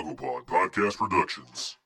Gogglebot Podcast Productions.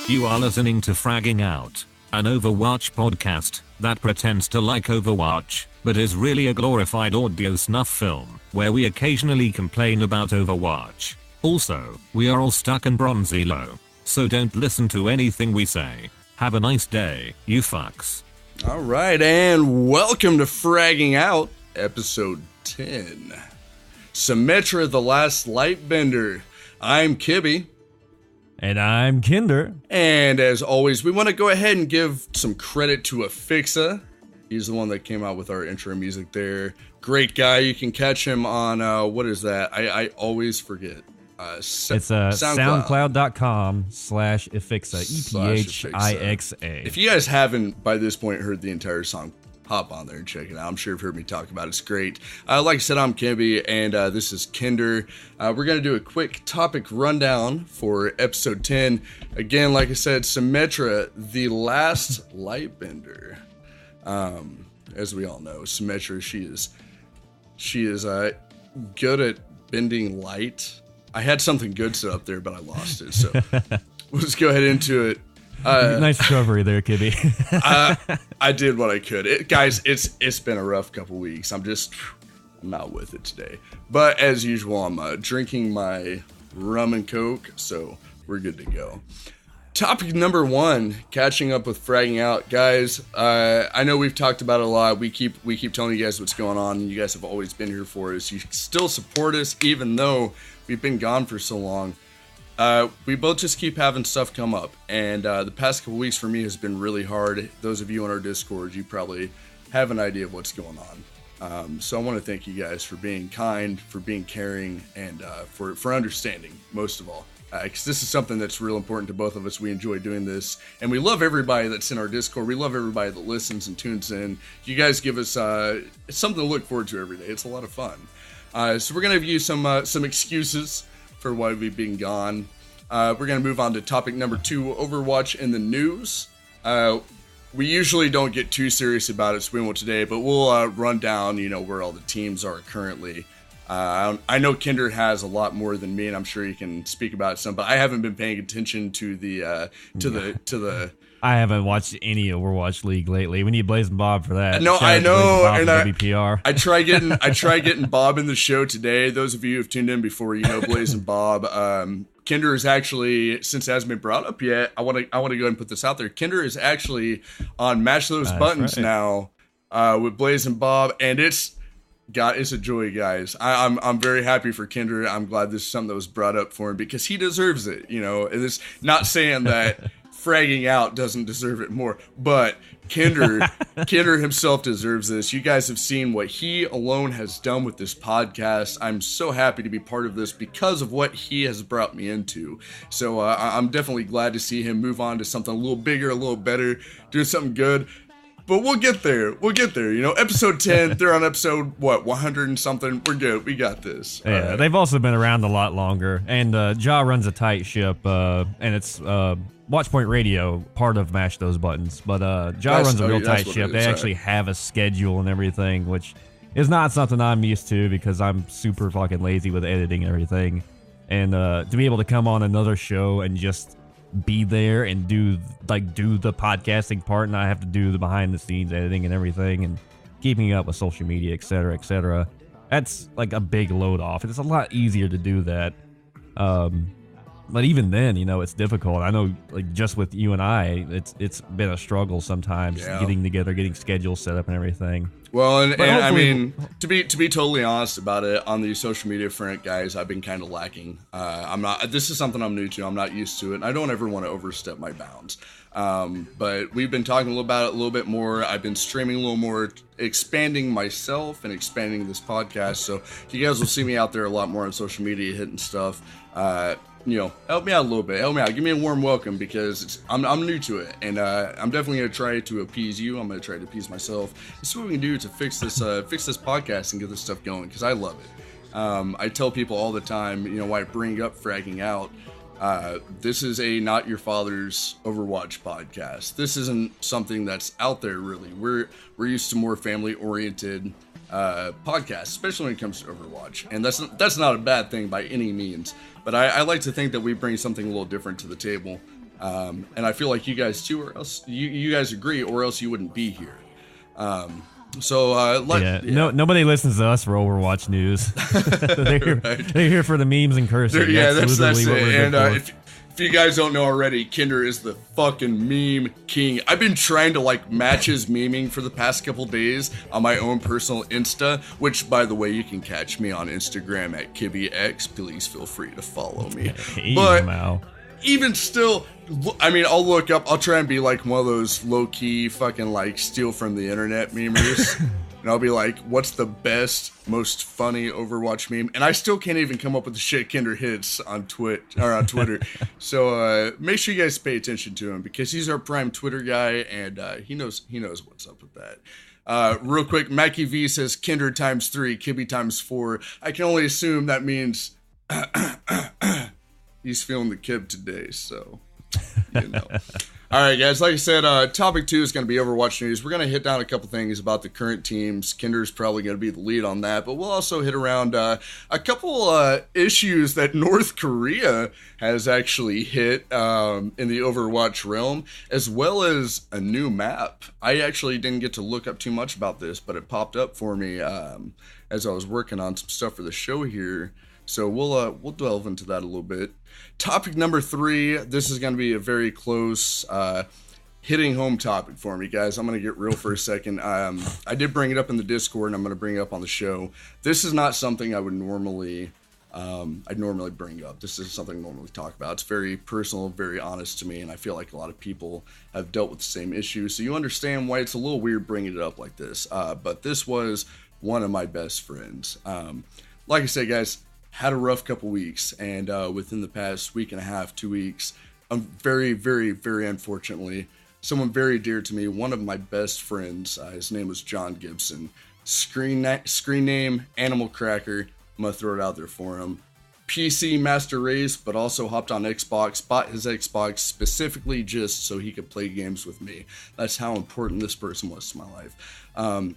You are listening to Fragging Out, an Overwatch podcast that pretends to like Overwatch, but is really a glorified audio snuff film, where we occasionally complain about Overwatch. Also, we are all stuck in Bronze Elo, so don't listen to anything we say. Have a nice day, you fucks. Alright, and welcome to Fragging Out, episode 10. Symmetra, the Last Lightbender. I'm Kibby. And I'm Kinder. And as always, we want to go ahead and give some credit to Afixa. He's the one that came out with our intro music there. Great guy. You can catch him on, what is that? I always forget. It's soundcloud.com/Afixa, EPHIXA. If you guys haven't, by this point, heard the entire song, hop on there and check it out. I'm sure you've heard me talk about it. It's great. Like I said, I'm Kimby, and this is Kinder. We're going to do a quick topic rundown for episode 10. Again, like I said, Symmetra, the Last Lightbender. As we all know, Symmetra, she is good at bending light. I had something good set up there, but I lost it, so let's go ahead into it. Nice recovery there, Kibby. I did what I could. Guys, it's been a rough couple weeks. I'm not with it today. But as usual, I'm drinking my rum and coke, so we're good to go. Topic number 1, catching up with Fragging Out. Guys, I know we've talked about it a lot. We keep telling you guys what's going on. You guys have always been here for us. You still support us, even though we've been gone for so long. We both just keep having stuff come up, and the past couple weeks for me has been really hard. Those of you on our Discord, you probably have an idea of what's going on. So I want to thank you guys for being kind, for being caring, and for understanding, most of all. Because this is something that's real important to both of us. We enjoy doing this, and we love everybody that's in our Discord. We love everybody that listens and tunes in. You guys give us something to look forward to every day. It's a lot of fun. So we're going to give you some excuses for why we've been gone. We're going to move on to topic number 2, Overwatch in the news. We usually don't get too serious about it, so we won't today, but we'll run down, where all the teams are currently. I know Kinder has a lot more than me, and I'm sure he can speak about some, but I haven't been paying attention to the I haven't watched any Overwatch League lately. We need Blaze and Bob for that. No, I know, and WPR. I try getting Bob in the show today. Those of you who've tuned in before, Blaze and Bob. Kinder is actually, since it hasn't been brought up yet, I want to go ahead and put this out there. Kinder is actually on Match Those Buttons now with Blaze and Bob, and it's a joy, guys. I'm very happy for Kinder. I'm glad this is something that was brought up for him because he deserves it. It's not saying that Fragging Out doesn't deserve it more, but Kinder himself deserves this. You guys have seen what he alone has done with this podcast. I'm so happy to be part of this because of what he has brought me into. So I'm definitely glad to see him move on to something a little bigger, a little better, doing something good. But we'll get there. Episode 10, they're on episode, 100 and something. We're good. We got this. Yeah, they've also been around a lot longer. And Ja runs a tight ship, and it's Watchpoint Radio, part of Mash Those Buttons. But Ja runs a real tight ship. They actually have a schedule and everything, which is not something I'm used to because I'm super fucking lazy with editing and everything. And to be able to come on another show and just be there and do the podcasting part, and I have to do the behind the scenes editing and everything and keeping up with social media, etc. That's like a big load off. It's a lot easier to do that. But even then, it's difficult. I know, like, just with you and I, it's been a struggle sometimes getting together, getting schedules set up and everything. Well, and I mean, to be totally honest about it, on the social media front, guys, I've been kind of lacking. This is something I'm new to. I'm not used to it. And I don't ever want to overstep my bounds. But we've been talking about it a little bit more. I've been streaming a little more, expanding myself and expanding this podcast. So you guys will see me out there a lot more on social media, hitting stuff. Help me out a little bit. Help me out. Give me a warm welcome, because I'm new to it, and I'm definitely gonna try to appease you. I'm gonna try to appease myself. This is what we can do to fix this podcast and get this stuff going, because I love it. I tell people all the time, why I bring up Fragging Out. This is a not your father's Overwatch podcast. This isn't something that's out there really. We're used to more family oriented podcasts, especially when it comes to Overwatch, and that's not a bad thing by any means. But I like to think that we bring something a little different to the table, and I feel like you guys too, or else you guys agree, or else you wouldn't be here. Nobody listens to us for Overwatch news. They're here for the memes and cursing. That's it. And if you guys don't know already, Kinder is the fucking meme king. I've been trying to match his memeing for the past couple days on my own personal Insta, which, by the way, you can catch me on Instagram at KibbyX. Please feel free to follow me. But even still, I mean, I'll try and be like one of those low-key fucking steal from the internet memers. And I'll be like, what's the best, most funny Overwatch meme? And I still can't even come up with the shit Kinder hits on Twitter. So make sure you guys pay attention to him, because he's our prime Twitter guy, and he knows what's up with that. Real quick, Mackie V says Kinder times 3, Kibby times 4. I can only assume that means he's feeling the kib today, so All right, guys, like I said, topic 2 is going to be Overwatch news. We're going to hit down a couple things about the current teams. Kinder's probably going to be the lead on that, but we'll also hit around a couple issues that North Korea has actually hit in the Overwatch realm, as well as a new map. I actually didn't get to look up too much about this, but it popped up for me as I was working on some stuff for the show here. So we'll delve into that a little bit. Topic number 3, this is going to be a very close hitting home topic for me, guys. I'm going to get real for a second. I did bring it up in the Discord, and I'm going to bring it up on the show. This is not something I would normally bring up. This is something I normally talk about. It's very personal, very honest to me, and I feel like a lot of people have dealt with the same issue, so you understand why it's a little weird bringing it up like this. But this was one of my best friends. Like I said, guys, had a rough couple weeks, and within the past week and a half, 2 weeks, very, very, very unfortunately, someone very dear to me, one of my best friends, his name was John Gibson. Screen name, Animal Cracker. I'm going to throw it out there for him. PC Master Race, but also hopped on Xbox, bought his Xbox specifically just so he could play games with me. That's how important this person was to my life.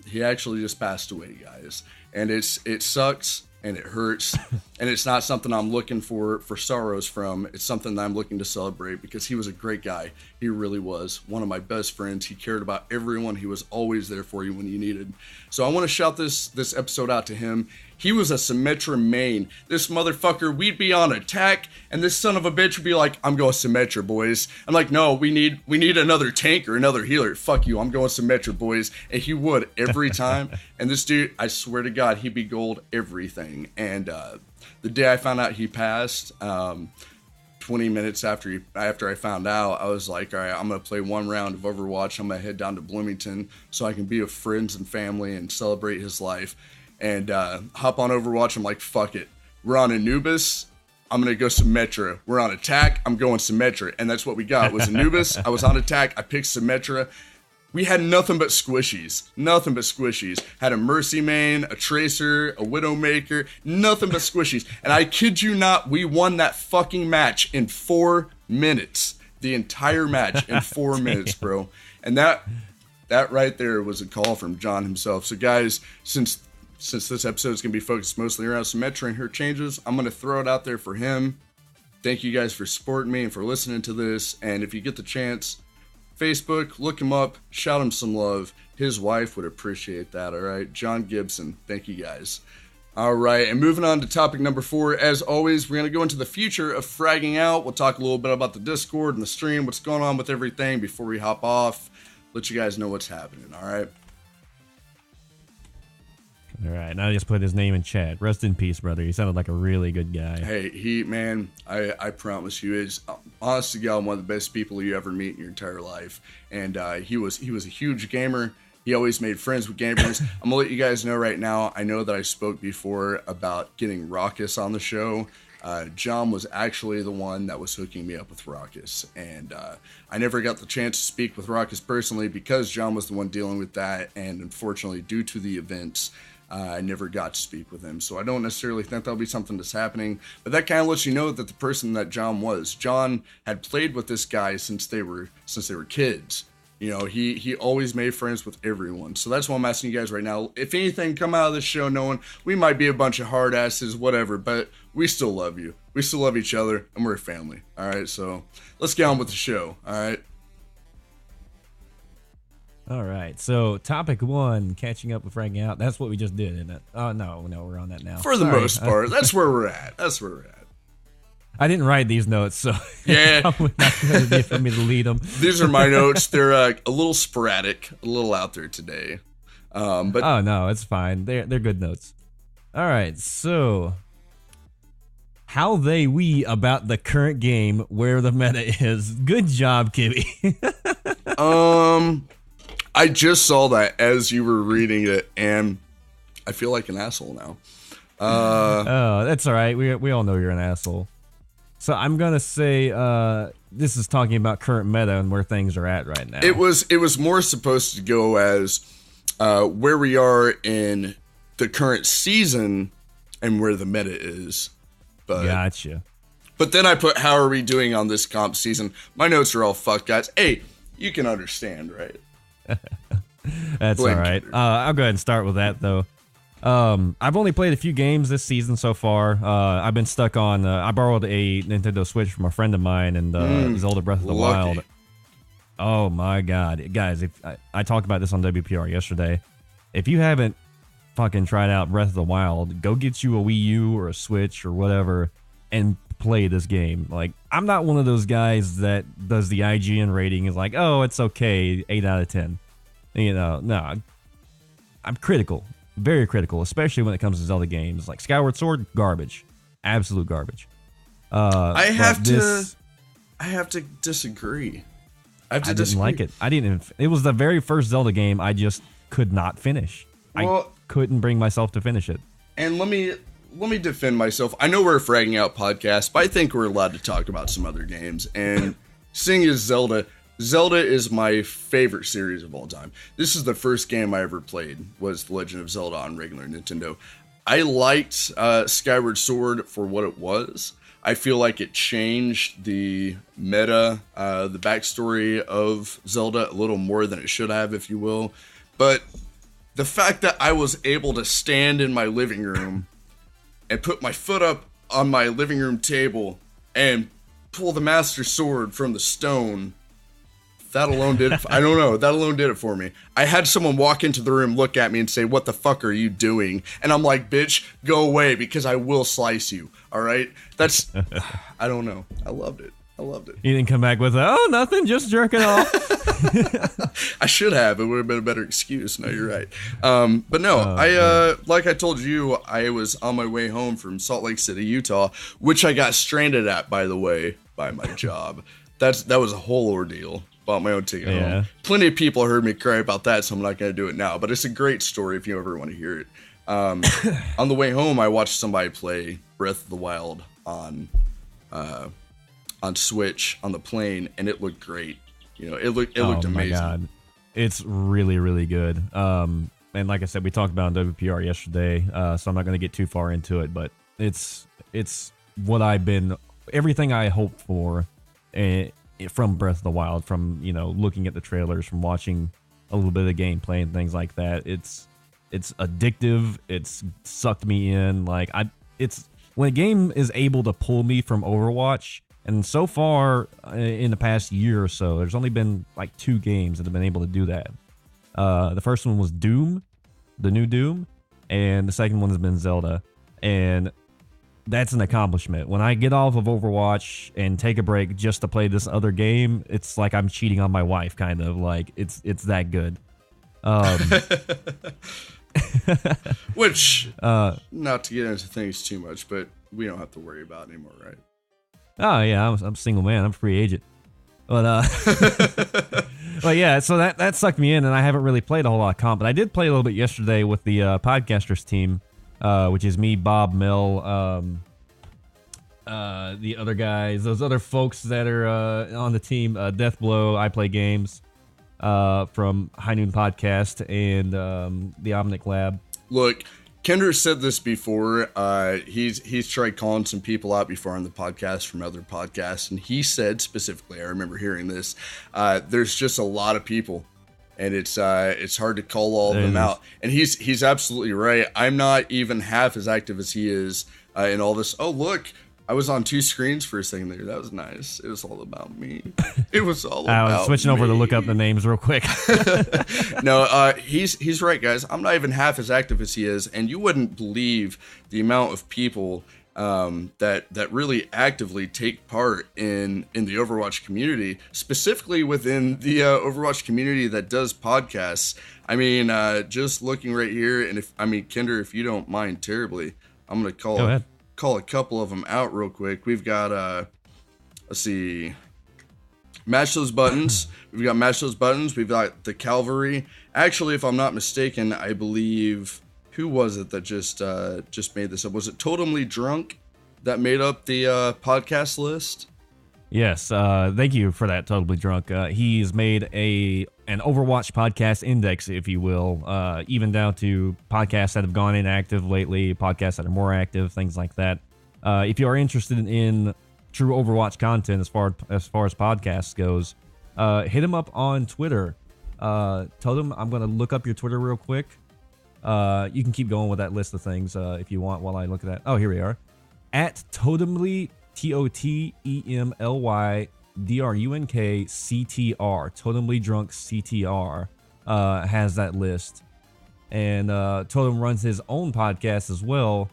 He actually just passed away, guys. And it sucks. And it hurts, and it's not something I'm looking for sorrows from. It's something that I'm looking to celebrate, because he was a great guy. He really was one of my best friends. He cared about everyone. He was always there for you when you needed. So I want to shout this episode out to him. He was a Symmetra main. This motherfucker, we'd be on attack, and this son of a bitch would be like, I'm going Symmetra, boys. I'm like, no, we need another tank or another healer. Fuck you, I'm going Symmetra, boys. And he would every time. And this dude, I swear to God, he'd be gold everything. And the day I found out he passed, 20 minutes after I found out, I was like, all right, I'm going to play one round of Overwatch. I'm going to head down to Bloomington so I can be with friends and family and celebrate his life. And hop on Overwatch. I'm like, fuck it. We're on Anubis. I'm going to go Symmetra. We're on attack. I'm going Symmetra. And that's what we got. It was Anubis. I was on attack. I picked Symmetra. We had nothing but squishies. Nothing but squishies. Had a Mercy main, a Tracer, a Widowmaker. Nothing but squishies. And I kid you not, we won that fucking match in 4 minutes. The entire match in 4 minutes, bro. And that right there was a call from John himself. So guys, since this episode is going to be focused mostly around Symmetra and her changes, I'm going to throw it out there for him. Thank you guys for supporting me and for listening to this. And if you get the chance, Facebook, look him up, shout him some love. His wife would appreciate that, all right? John Gibson, thank you guys. All right, and moving on to topic number 4. As always, we're going to go into the future of fragging out. We'll talk a little bit about the Discord and the stream, what's going on with everything before we hop off. Let you guys know what's happening, all right? All right, now I just put his name in chat. Rest in peace, brother. He sounded like a really good guy. Hey, man, I promise you, is honest to God, one of the best people you ever meet in your entire life. And he was a huge gamer. He always made friends with gamers. I'm gonna let you guys know right now. I know that I spoke before about getting Raucus on the show. John was actually the one that was hooking me up with Raucus, and I never got the chance to speak with Raucus personally because John was the one dealing with that, and unfortunately, due to the events, I never got to speak with him. So I don't necessarily think that'll be something that's happening, but that kind of lets you know that the person that John had played with this guy since they were kids. You know, he always made friends with everyone. So that's why I'm asking you guys right now. If anything, come out of this show knowing we might be a bunch of hard asses, whatever, but we still love you. We still love each other, and we're a family. All right, so let's get on with the show. All right. All right, so topic 1, catching up with Fragging Out. That's what we just did, isn't it? Oh, no, we're on that now. For the most part, that's where we're at. I didn't write these notes, so yeah, it's probably not going to be for me to lead them. These are my notes. They're a little sporadic, a little out there today. But oh no, it's fine. They're good notes. All right, so how we about the current game, where the meta is. Good job, Kibby. I just saw that as you were reading it, and I feel like an asshole now. Oh, that's all right. We all know you're an asshole. So I'm gonna say this is talking about current meta and where things are at right now. It was more supposed to go as where we are in the current season and where the meta is. But, gotcha. But then I put, how are we doing on this comp season? My notes are all fucked, guys. Hey, you can understand, right? That's all right. I'll go ahead and start with that, though. I've only played a few games this season so far. I've been stuck on, I borrowed a Nintendo Switch from a friend of mine, and Zelda Breath of the Wild. Oh my god. Guys, if I talked about this on WPR yesterday. If you haven't fucking tried out Breath of the Wild, go get you a Wii U or a Switch or whatever and play this game. Like, I'm not one of those guys that does the IGN rating is like, oh, it's okay, 8 out of 10. You know, no. I'm critical. Very critical, especially when it comes to Zelda games. Like Skyward Sword, garbage. Absolute garbage. I have to disagree. I didn't like it. It was the very first Zelda game I just could not finish. I couldn't bring myself to finish it. And let me defend myself. I know we're a Fragging Out podcast, but I think we're allowed to talk about some other games. And seeing as Zelda is my favorite series of all time. This is the first game I ever played, was The Legend of Zelda on regular Nintendo. I liked Skyward Sword for what it was. I feel like it changed the meta, the backstory of Zelda a little more than it should have, if you will. But the fact that I was able to stand in my living room and put my foot up on my living room table and pull the Master Sword from the stone, that alone did it. I don't know. That alone did it for me. I had someone walk into the room, look at me, and say, "What the fuck are you doing?" And I'm like, "Bitch, go away, because I will slice you." All right. That's. I don't know. I loved it. You didn't come back with, "Oh, nothing, just jerking off." I should have. It would have been a better excuse. No, you're right. But no, like I told you, I was on my way home from Salt Lake City, Utah, which I got stranded at, by the way, by my job. That was a whole ordeal. Bought my own ticket home. Plenty of people heard me cry about that, so I'm not going to do it now. But it's a great story if you ever want to hear it. On the way home, I watched somebody play Breath of the Wild on Switch on the plane, and it looked great. You know, it looked amazing. My God. It's really, really good. And like I said, we talked about on WPR yesterday, so I'm not going to get too far into it. But it's what everything I hoped for. From Breath of the Wild, from looking at the trailers, from watching a little bit of the gameplay and things like that. It's addictive. It's sucked me in. It's when a game is able to pull me from Overwatch, and so far in the past year or so, there's only been like 2 games that have been able to do that. The first one was Doom, the new Doom, and the second one has been Zelda. And that's an accomplishment. When I get off of Overwatch and take a break just to play this other game, it's like I'm cheating on my wife, kind of. Like, it's that good. Which, not to get into things too much, but we don't have to worry about anymore, right? Oh, yeah, I'm a single man. I'm a free agent. But, but yeah, so that sucked me in, and I haven't really played a whole lot of comp, but I did play a little bit yesterday with the podcasters team, which is me, Bob, Mel, the other guys, those other folks that are on the team, Deathblow, I Play Games, from High Noon Podcast, and the Omnic Lab. Look, Kendra said this before. He's tried calling some people out before on the podcast from other podcasts, and he said specifically, I remember hearing this, there's just a lot of people, and it's hard to call all of them out. And he's absolutely right. I'm not even half as active as he is in all this. Oh, look, I was on two screens for a second there. That was nice. It was all about me. It was all about I was switching over to look up the names real quick. No, he's right, guys. I'm not even half as active as he is, and you wouldn't believe the amount of people that really actively take part in the Overwatch community, specifically within the Overwatch community that does podcasts. I mean, just looking right here, and Kinder, if you don't mind terribly, I'm gonna call a couple of them out real quick. We've got let's see, Mash Those Buttons. We've got Mash Those Buttons. We've got the Cavalry. Actually, if I'm not mistaken, I believe, who was it that just made this up? Was it Totemly Drunk that made up the podcast list? Yes, thank you for that, Totally Drunk. He's made an Overwatch podcast index, if you will, even down to podcasts that have gone inactive lately, podcasts that are more active, things like that. If you are interested in true Overwatch content as far as podcasts goes, hit him up on Twitter. Totem, I'm going to look up your Twitter real quick. You can keep going with that list of things if you want while I look at that. Oh, here we are. At Totemly, TOTEMLY DRUNK CTR, Totemly Drunk CTR, has that list. And Totem runs his own podcast as well,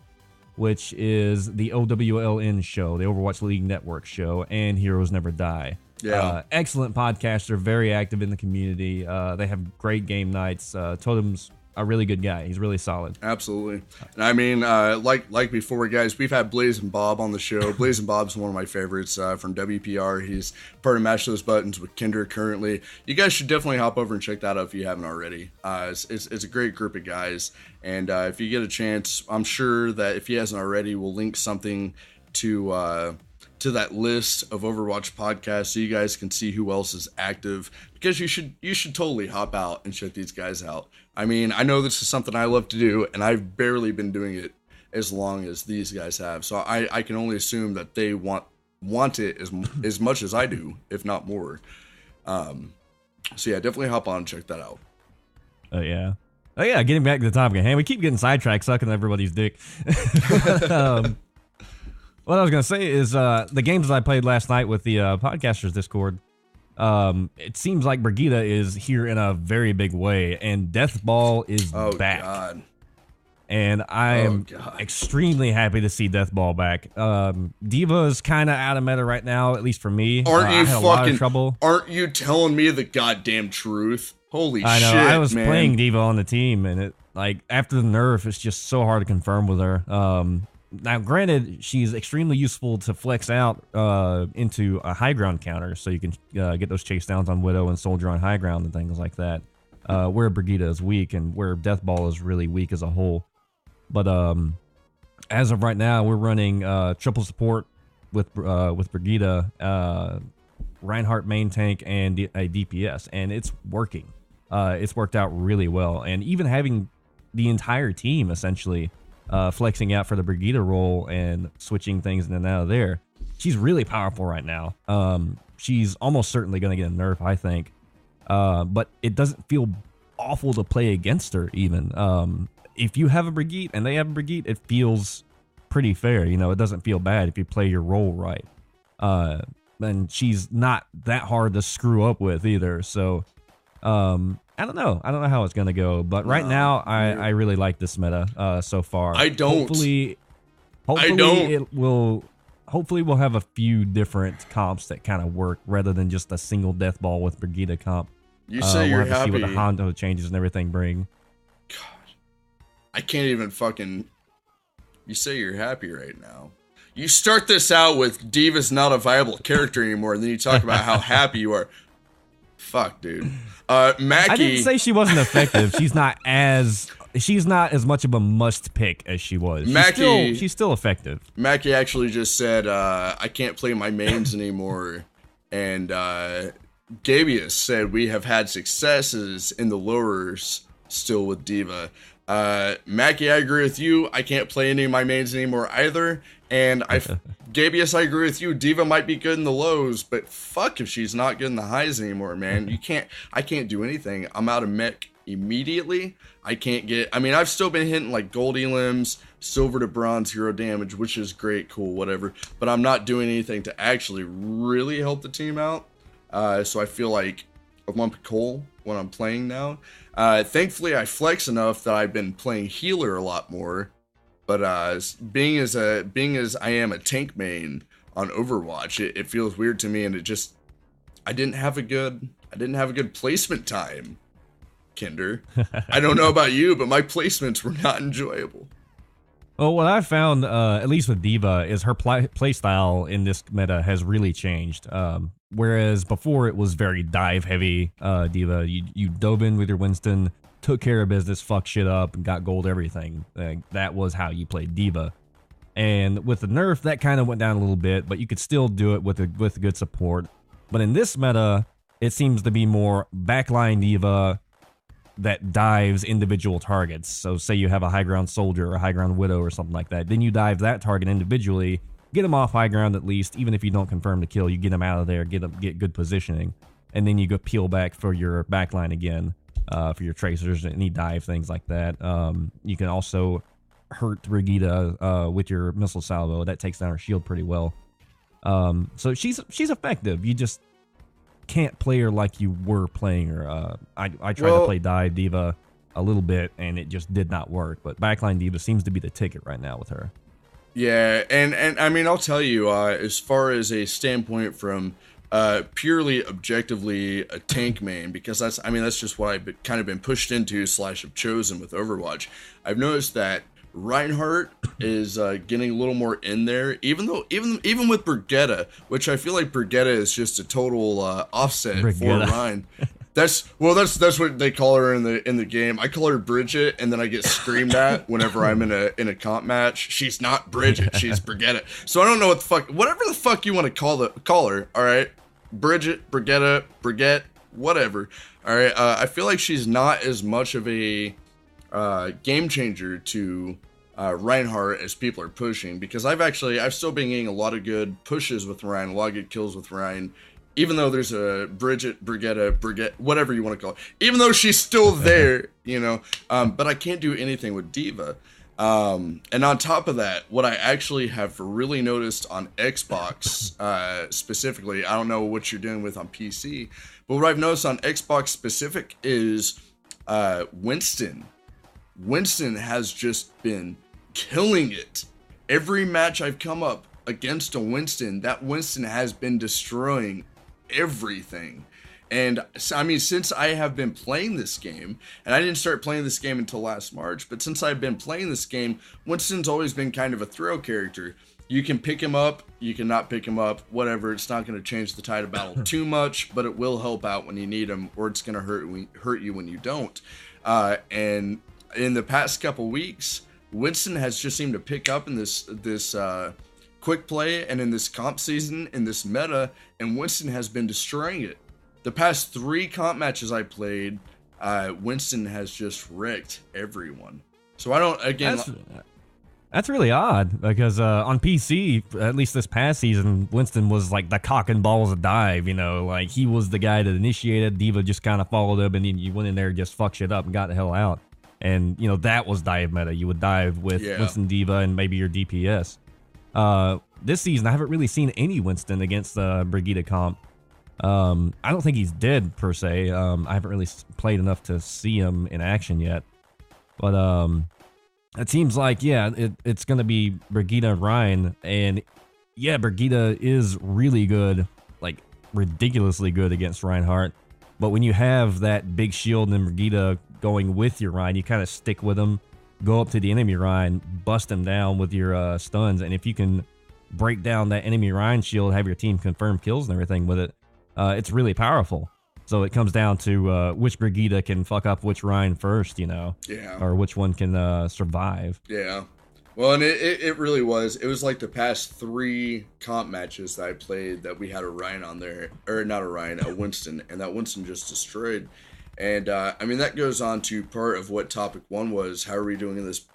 which is the OWLN show, the Overwatch League Network show, and Heroes Never Die. Yeah. Excellent podcaster, very active in the community. They have great game nights. Totem's a really good guy. He's really solid. Absolutely. And I mean, like before, guys, we've had Blaze and Bob on the show. Blaze and Bob's one of my favorites from WPR. He's part of Mash Those Buttons with Kinder currently. You guys should definitely hop over and check that out if you haven't already. It's a great group of guys. And if you get a chance, I'm sure that if he hasn't already, we'll link something to that list of Overwatch podcasts so you guys can see who else is active, because you should totally hop out and check these guys out. I mean, I know this is something I love to do, and I've barely been doing it as long as these guys have, so I can only assume that they want it as much as I do, if not more. So yeah, definitely hop on and check that out. Oh yeah, getting back to the topic at hand, we keep getting sidetracked, sucking everybody's dick. What I was going to say is the games that I played last night with the Podcasters Discord, it seems like Brigitte is here in a very big way, and Deathball is back. God. And I am extremely happy to see Deathball back. D.Va is kind of out of meta right now, at least for me. Aren't you I had a lot of trouble. Aren't you telling me the goddamn truth? Holy shit, I know. I was man. playing D.Va on the team, and it after the nerf, it's just so hard to confirm with her. Now, granted, she's extremely useful to flex out into a high ground counter, so you can get those chase downs on Widow and Soldier on high ground and things like that, where Brigitte is weak and where Deathball is really weak as a whole. But as of right now, we're running triple support with Brigitte, Reinhardt main tank, and a DPS, and it's working. It's worked out really well, and even having the entire team essentially flexing out for the Brigitte role and switching things in and out of there. She's really powerful right now. She's almost certainly going to get a nerf, I think. But it doesn't feel awful to play against her, even. If you have a Brigitte and they have a Brigitte, it feels pretty fair. You know, it doesn't feel bad if you play your role right. And she's not that hard to screw up with either. So, I don't know. I don't know how it's gonna go, but right now I really like this meta so far. I don't. Hopefully it will. Hopefully we'll have a few different comps that kind of work rather than just a single death ball with Brigitte comp. You say you're we'll have happy. To see what the Hondo changes and everything bring. God, I can't even fucking. You say you're happy right now. You start this out with Diva's not a viable character anymore, and then you talk about how happy you are. Fuck, dude. Mackie. I didn't say she wasn't effective. She's not as much of a must pick as she was. She's still effective. Mackie actually just said, I can't play my mains anymore. And Gabius said we have had successes in the lowers still with Diva. Mackie, I agree with you. I can't play any of my mains anymore either. And Gabius, I agree with you. Diva might be good in the lows, but fuck if she's not good in the highs anymore, man. I can't do anything. I'm out of mech immediately. I've still been hitting like gold elims, silver to bronze, 0 damage, which is great, cool, whatever. But I'm not doing anything to actually really help the team out. So I feel like a lump of coal when I'm playing now. Thankfully, I flex enough that I've been playing healer a lot more. But being as I am a tank main on Overwatch, it feels weird to me, and I didn't have a good placement time, Kinder. I don't know about you, but my placements were not enjoyable. Well, what I found, at least with Diva, is her play style in this meta has really changed. Whereas before it was very dive heavy, Diva. You dove in with your Winston, took care of business, fucked shit up, and got gold everything. That was how you played Diva. And with the nerf, that kind of went down a little bit, but you could still do it with good support. But in this meta, it seems to be more backline Diva that dives individual targets. So say you have a high ground soldier or a high ground widow or something like that. Then you dive that target individually, get them off high ground at least, even if you don't confirm the kill, you get them out of there, get good positioning. And then you go peel back for your backline again. For your tracers and any dive, things like that. You can also hurt Brigitte with your missile salvo. That takes down her shield pretty well. So she's effective. You just can't play her like you were playing her. I tried to play dive Diva a little bit, and it just did not work. But backline Diva seems to be the ticket right now with her. Yeah, and I mean, I'll tell you, as far as a standpoint from purely objectively a tank main, because that's just what I've kind of been pushed into / have chosen with Overwatch. I've noticed that Reinhardt is getting a little more in there, even with Brigitte, which I feel like Brigitte is just a total offset for Rein. That's what they call her in the game. I call her Bridget, and then I get screamed at whenever I'm in a comp match. She's not Bridget, she's Brigitte. So I don't know what the fuck, whatever the fuck you want to call her. All right, Bridget, Brigitte, whatever. All right, I feel like she's not as much of a game changer to Reinhardt as people are pushing, because I've still been getting a lot of good pushes with Rein, a lot of good kills with Rein. Even though there's a Brigitte, whatever you want to call it, even though she's still there, but I can't do anything with Diva. And on top of that, what I actually have really noticed on Xbox, specifically, I don't know what you're doing with on PC, but what I've noticed on Xbox specific is Winston. Winston has just been killing it. Every match I've come up against a Winston, that Winston has been destroying everything. And I mean, since I have been playing this game, and I didn't start playing this game until last March, but since I've been playing this game, Winston's always been kind of a throw character. You can pick him up, you can not pick him up, whatever. It's not going to change the tide of battle too much, but it will help out when you need him, or it's going to hurt you when you don't. And in the past couple weeks, Winston has just seemed to pick up in this quick play and in this comp season, in this meta, and Winston has been destroying it. The past 3 comp matches I played, Winston has just wrecked everyone. So I don't, again... That's really odd, because on PC, at least this past season, Winston was like the cock and balls of dive, like he was the guy that initiated. Diva just kind of followed him, and then you went in there and just fucked shit up and got the hell out. And, that was dive meta. You would dive with Winston, Diva, and maybe your DPS. This season, I haven't really seen any Winston against the Brigitte comp. I don't think he's dead per se. I haven't really played enough to see him in action yet. But it seems like, it's going to be Brigitte and Ryan. And yeah, Brigitte is really good, like ridiculously good against Reinhardt. But when you have that big shield and Brigitte going with your Ryan, you kind of stick with him, go up to the enemy Ryan, bust him down with your stuns. And if you can break down that enemy Ryan shield, have your team confirm kills and everything with it, it's really powerful. So it comes down to which Brigitte can fuck up which Ryan first, Yeah. or which one can survive. Yeah. Well, and it really was. It was like the past 3 comp matches that I played that we had a Ryan on there, or not a Ryan, a Winston, and that Winston just destroyed. And I mean, that goes on to part of what topic 1 was. How are we doing in this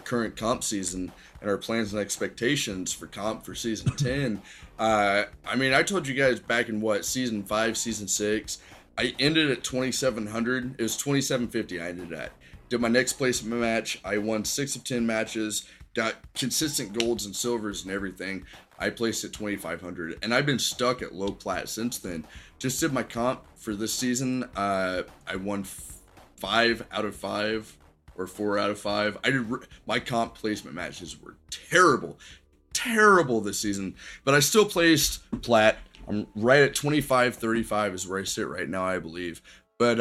current comp season, and our plans and expectations for comp for season 10? I mean, I told you guys back in season 5, season 6, I ended at 2,700. It was 2,750 I ended at. Did my next placement match. I won 6 of 10 matches, got consistent golds and silvers and everything. I placed at 2,500, and I've been stuck at low plat since then. Just did my comp for this season. I won 5 out of 5 or 4 out of 5. My comp placement matches were terrible this season, but I still placed plat. I'm right at 25-35 is where I sit right now, I believe. But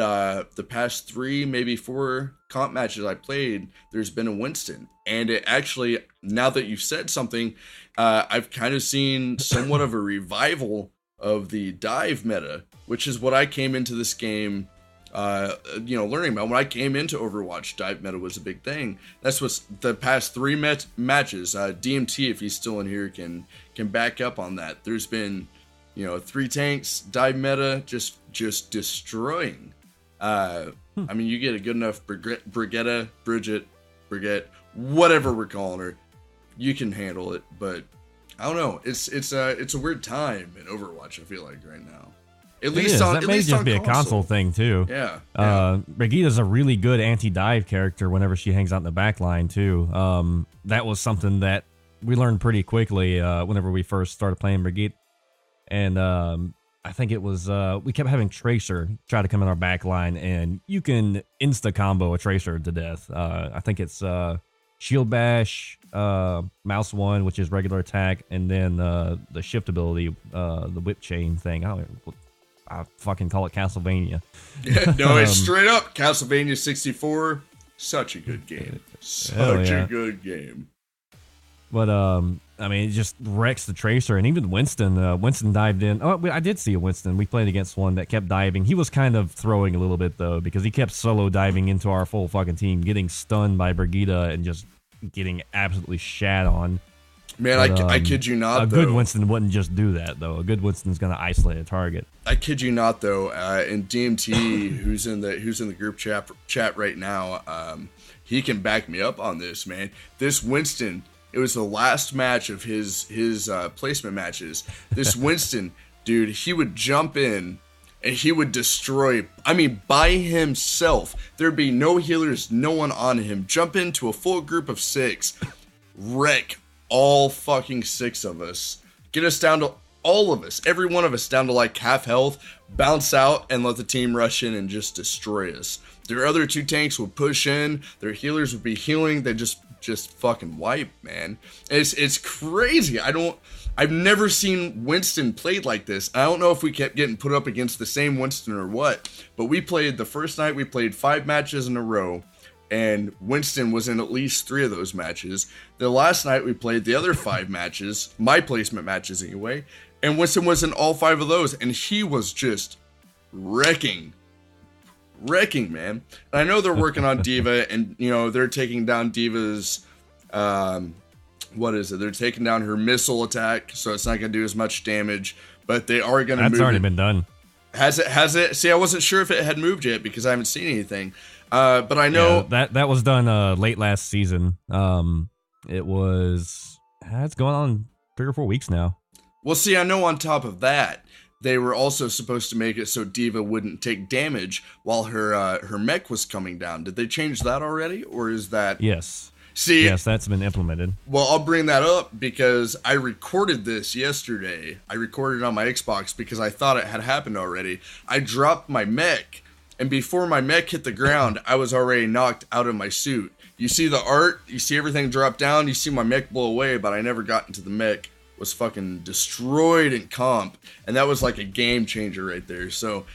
the past 3, maybe 4 comp matches I played, there's been a Winston. And it actually, now that you've said something, I've kind of seen somewhat of a revival of the dive meta, which is what I came into this game, learning about. When I came into Overwatch, dive meta was a big thing. That's what's the past 3 matches. DMT, if he's still in here, can back up on that. There's been 3 tanks, dive meta, just destroying. I mean, you get a good enough Brigitte, whatever we're calling her, you can handle it. But I don't know. It's a weird time in Overwatch, I feel like, right now. At least on that may just be a console thing too. Yeah. Brigitte's a really good anti-dive character whenever she hangs out in the back line too. That was something that we learned pretty quickly whenever we first started playing Brigitte. And I think it was we kept having Tracer try to come in our back line, and you can insta combo a Tracer to death. I think it's Shield Bash, Mouse 1, which is regular attack, and then the shift ability, the whip chain thing. I fucking call it Castlevania. No, it's straight up Castlevania 64. Such a good game. Such a good game. But I mean, it just wrecks the Tracer, and even Winston. Winston dived in. Oh, I did see a Winston. We played against one that kept diving. He was kind of throwing a little bit though, because he kept solo diving into our full fucking team, getting stunned by Brigitte and just getting absolutely shat on. Man, but, I kid you not. A good Winston wouldn't just do that though. A good Winston's gonna isolate a target. I kid you not though. And DMT, who's in the group chat right now, he can back me up on this, man. This Winston. It was the last match of his placement matches. This Winston, dude, he would jump in and he would destroy, I mean, by himself. There'd be no healers, no one on him. Jump into a full group of 6, wreck all fucking 6 of us. Get us down to, all of us, every one of us down to like half health, bounce out and let the team rush in and just destroy us. Their other 2 tanks would push in, their healers would be healing, they just fucking wipe, man. It's crazy. I've never seen Winston played like this. I don't know if we kept getting put up against the same Winston or what, but we played the first night, we played 5 matches in a row, and Winston was in at least 3 of those matches. The last night we played the other 5 matches, my placement matches anyway, and Winston was in all 5 of those, and he was just wrecking, man. And I know they're working on D.Va, and they're taking down D.Va's they're taking down her missile attack, so it's not gonna do as much damage, but they are gonna move it. That's already been done. Has it? See, I wasn't sure if it had moved yet because I haven't seen anything, but I know that was done late last season. It's going on 3 or 4 weeks now. Well, see, I know on top of that, they were also supposed to make it so D.Va wouldn't take damage while her mech was coming down. Did they change that already, or is that? Yes. See, yes, that's been implemented. Well, I'll bring that up because I recorded this yesterday. I recorded it on my Xbox because I thought it had happened already. I dropped my mech, and before my mech hit the ground, I was already knocked out of my suit. You see the art, you see everything drop down, you see my mech blow away, but I never got into the mech. Was fucking destroyed in comp, and that was like a game changer right there. So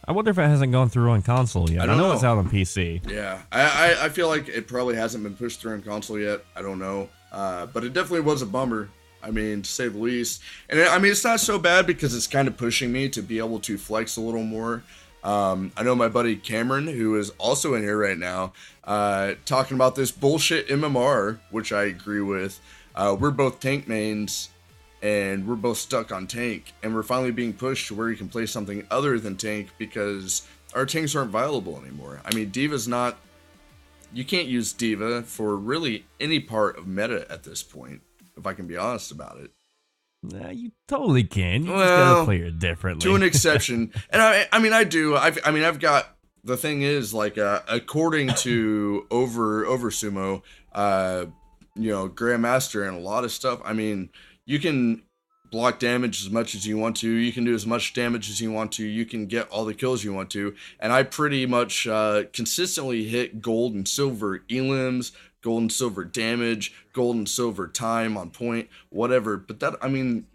I wonder if it hasn't gone through on console yet. I know it's out on PC. Yeah, I feel like it probably hasn't been pushed through on console yet. I don't know, but it definitely was a bummer. I mean, to say the least. And it's not so bad because it's kind of pushing me to be able to flex a little more. I know my buddy Cameron, who is also in here right now, talking about this bullshit MMR, which I agree with. We're both tank mains, and we're both stuck on tank, and we're finally being pushed to where you can play something other than tank because our tanks aren't viable anymore. I mean, Diva's not... You can't use Diva for really any part of meta at this point, if I can be honest about it. Nah, you totally can. You just gotta play it differently. To an exception. And I do. I've got... The thing is, like, according to Oversumo, Grandmaster and a lot of stuff, I mean, you can block damage as much as you want to, you can do as much damage as you want to, you can get all the kills you want to, and I pretty much consistently hit gold and silver elims, gold and silver damage, gold and silver time on point, whatever, but that, I mean,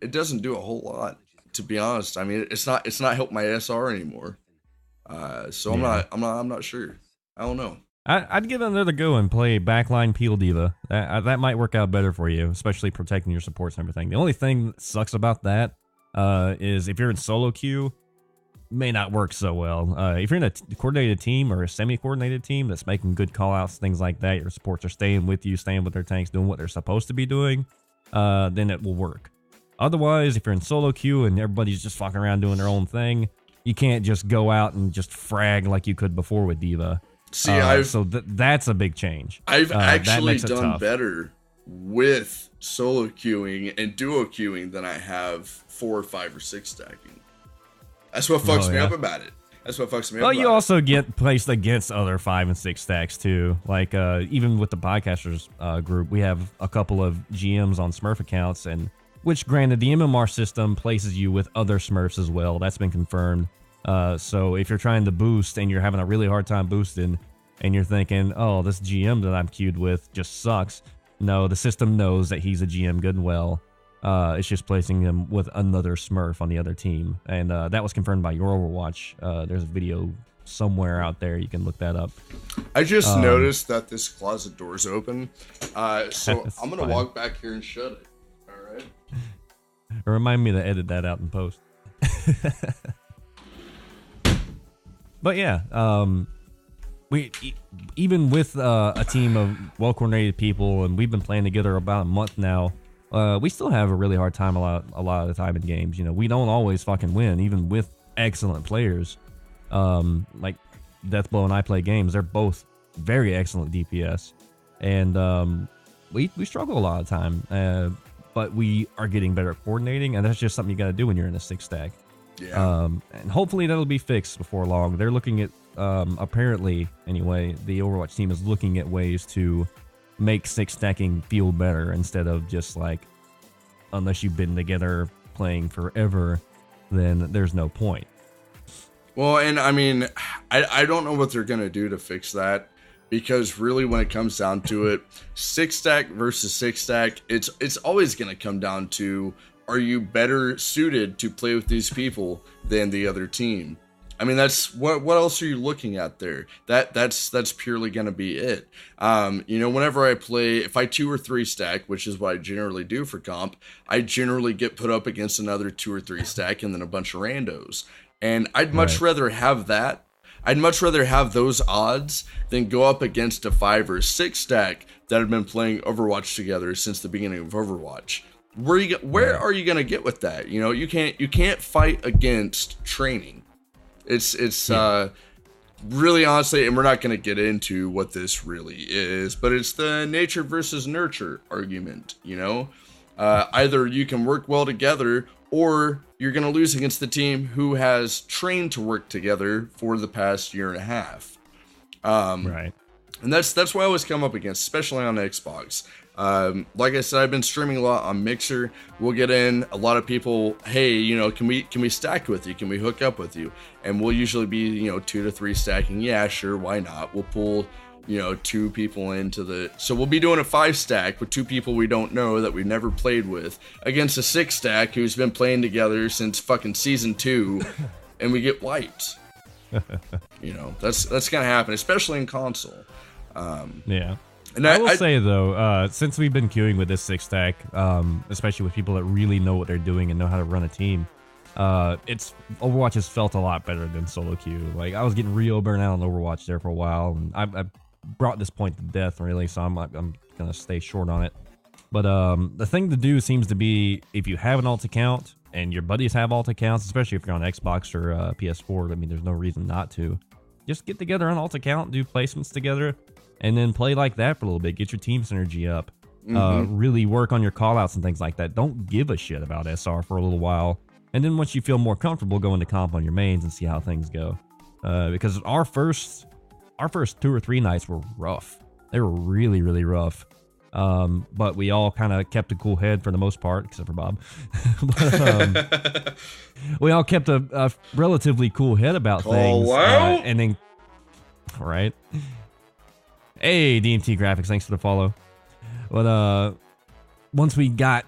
it doesn't do a whole lot, to be honest. I mean, it's not helped my SR anymore. So I'm not sure. I don't know. I'd give it another go and play backline Peel Diva. That might work out better for you, especially protecting your supports and everything. The only thing that sucks about that is if you're in solo queue, may not work so well. If you're in a coordinated team or a semi-coordinated team that's making good call-outs, things like that, your supports are staying with you, staying with their tanks, doing what they're supposed to be doing, then it will work. Otherwise, if you're in solo queue and everybody's just fucking around doing their own thing, you can't just go out and just frag like you could before with Diva. See, that's a big change. I've actually done better with solo queuing and duo queuing than I have 4, 5, or 6 stacking. That's what fucks me up about it. That's what fucks me up. Well, you also get placed against other 5 and 6 stacks too. Like even with the podcasters group, we have a couple of GMs on Smurf accounts, and which granted the MMR system places you with other Smurfs as well. That's been confirmed. So if you're trying to boost and you're having a really hard time boosting and you're thinking, oh, this GM that I'm queued with just sucks. No, the system knows that he's a GM good and well. It's just placing him with another Smurf on the other team. And that was confirmed by your Overwatch. There's a video somewhere out there. You can look that up. I just noticed that this closet door's open. So I'm going to walk back here and shut it. All right. Remind me to edit that out in post. But yeah, we even with a team of well-coordinated people, and we've been playing together about a month now, we still have a really hard time a lot of the time in games. You know, we don't always fucking win, even with excellent players. Like Deathblow and I play games; they're both very excellent DPS, and we struggle a lot of time. But we are getting better at coordinating, and that's just something you got to do when you're in a 6 stack. Yeah. And hopefully that'll be fixed before long. They're looking at, apparently anyway, the Overwatch team is looking at ways to make 6 stacking feel better instead of just like, unless you've been together playing forever, then there's no point. Well, and I mean, I don't know what they're going to do to fix that, because really when it comes down to it, 6 stack versus 6 stack, it's always going to come down to, are you better suited to play with these people than the other team? I mean, that's what else are you looking at there? That's purely going to be it. Whenever I play, if I 2 or 3 stack, which is what I generally do for comp, I generally get put up against another 2 or 3 stack and then a bunch of randos. And I'd much rather have that. I'd much rather have those odds than go up against a 5 or 6 stack that have been playing Overwatch together since the beginning of Overwatch. Where are you gonna get with that? You know, you can't fight against training. It's really honestly, and we're not gonna get into what this really is, but it's the nature versus nurture argument. You know, either you can work well together, or you're gonna lose against the team who has trained to work together for the past year and a half. Right. And that's what I always come up against, especially on Xbox. Like I said, I've been streaming a lot on Mixer. We'll get in a lot of people. Hey, you know, can we stack with you? Can we hook up with you? And we'll usually be, you know, 2 to 3 stacking. Yeah, sure, why not? We'll pull, you know, 2 people into the. So we'll be doing a 5 stack with 2 people we don't know that we've never played with against a 6 stack who's been playing together since fucking season 2, and we get wiped. You know, that's gonna happen, especially in console. Yeah. And I will say though, since we've been queuing with this 6 stack, especially with people that really know what they're doing and know how to run a team, Overwatch has felt a lot better than solo queue. Like I was getting real burnt out on Overwatch there for a while, and I brought this point to death really, so I'm gonna stay short on it. But the thing to do seems to be, if you have an alt account and your buddies have alt accounts, especially if you're on Xbox or PS4, I mean, there's no reason not to. Just get together on alt account, do placements together, and then play like that for a little bit. Get your team synergy up. Really work on your callouts and things like that. Don't give a shit about SR for a little while. And then once you feel more comfortable, go into comp on your mains and see how things go. Because our first 2 or 3 nights were rough. They were really, really rough. But we all kind of kept a cool head for the most part, except for Bob. But, we all kept a relatively cool head about things. And then, right? Hey, DMT Graphics, thanks for the follow. But once we got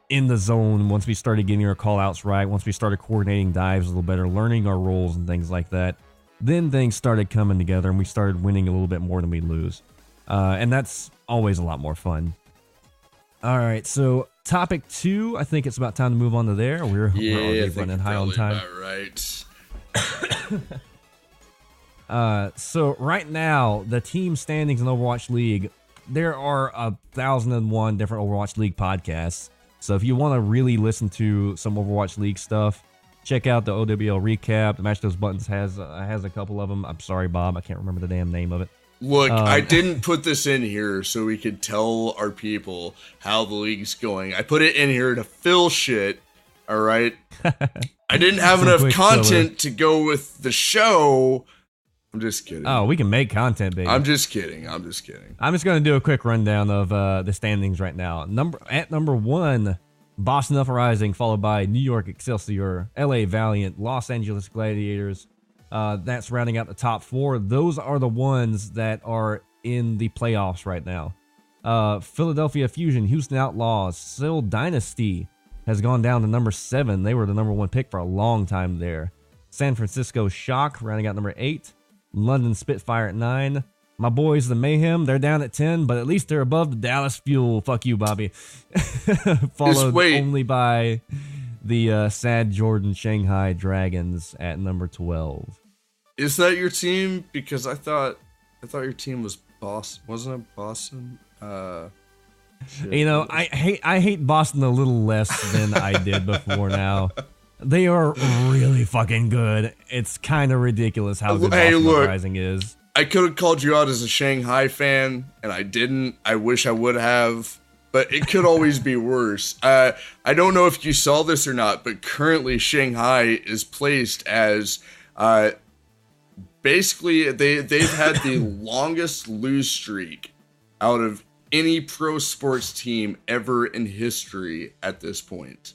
in the zone, once we started getting our call-outs right, once we started coordinating dives a little better, learning our roles and things like that, then things started coming together and we started winning a little bit more than we lose. And that's always a lot more fun. All right, so topic 2, I think it's about time to move on to there. We're already running high on time. Right. So right now, the team standings in Overwatch League, there are 1,001 different Overwatch League podcasts. So if you want to really listen to some Overwatch League stuff, check out the OWL recap. The Match Those Buttons has a couple of them. I'm sorry, Bob, I can't remember the damn name of it. Look, I didn't put this in here so we could tell our people how the league's going. I put it in here to fill shit, all right? I didn't have enough content to go with the show. I'm just kidding. Oh, we can make content, baby. I'm just kidding. I'm just going to do a quick rundown of the standings right now. At number 1, Boston Uprising, followed by New York Excelsior, LA Valiant, Los Angeles Gladiators. That's rounding out the top 4. Those are the ones that are in the playoffs right now. Philadelphia Fusion, Houston Outlaws, Seoul Dynasty has gone down to number 7. They were the number 1 pick for a long time there. San Francisco Shock rounding out number 8. London Spitfire at 9. My boys, the Mayhem, they're down at 10, but at least they're above the Dallas Fuel. Fuck you, Bobby. Followed only by the sad Jordan Shanghai Dragons at number 12. Is that your team? Because I thought your team was Boston. Wasn't it Boston? You know, I hate Boston a little less than I did before now. They are really fucking good. It's kind of ridiculous how good Boston Uprising is. I could have called you out as a Shanghai fan, and I didn't. I wish I would have, but it could always be worse. I don't know if you saw this or not, but currently Shanghai is placed as basically they've had the longest lose streak out of any pro sports team ever in history at this point.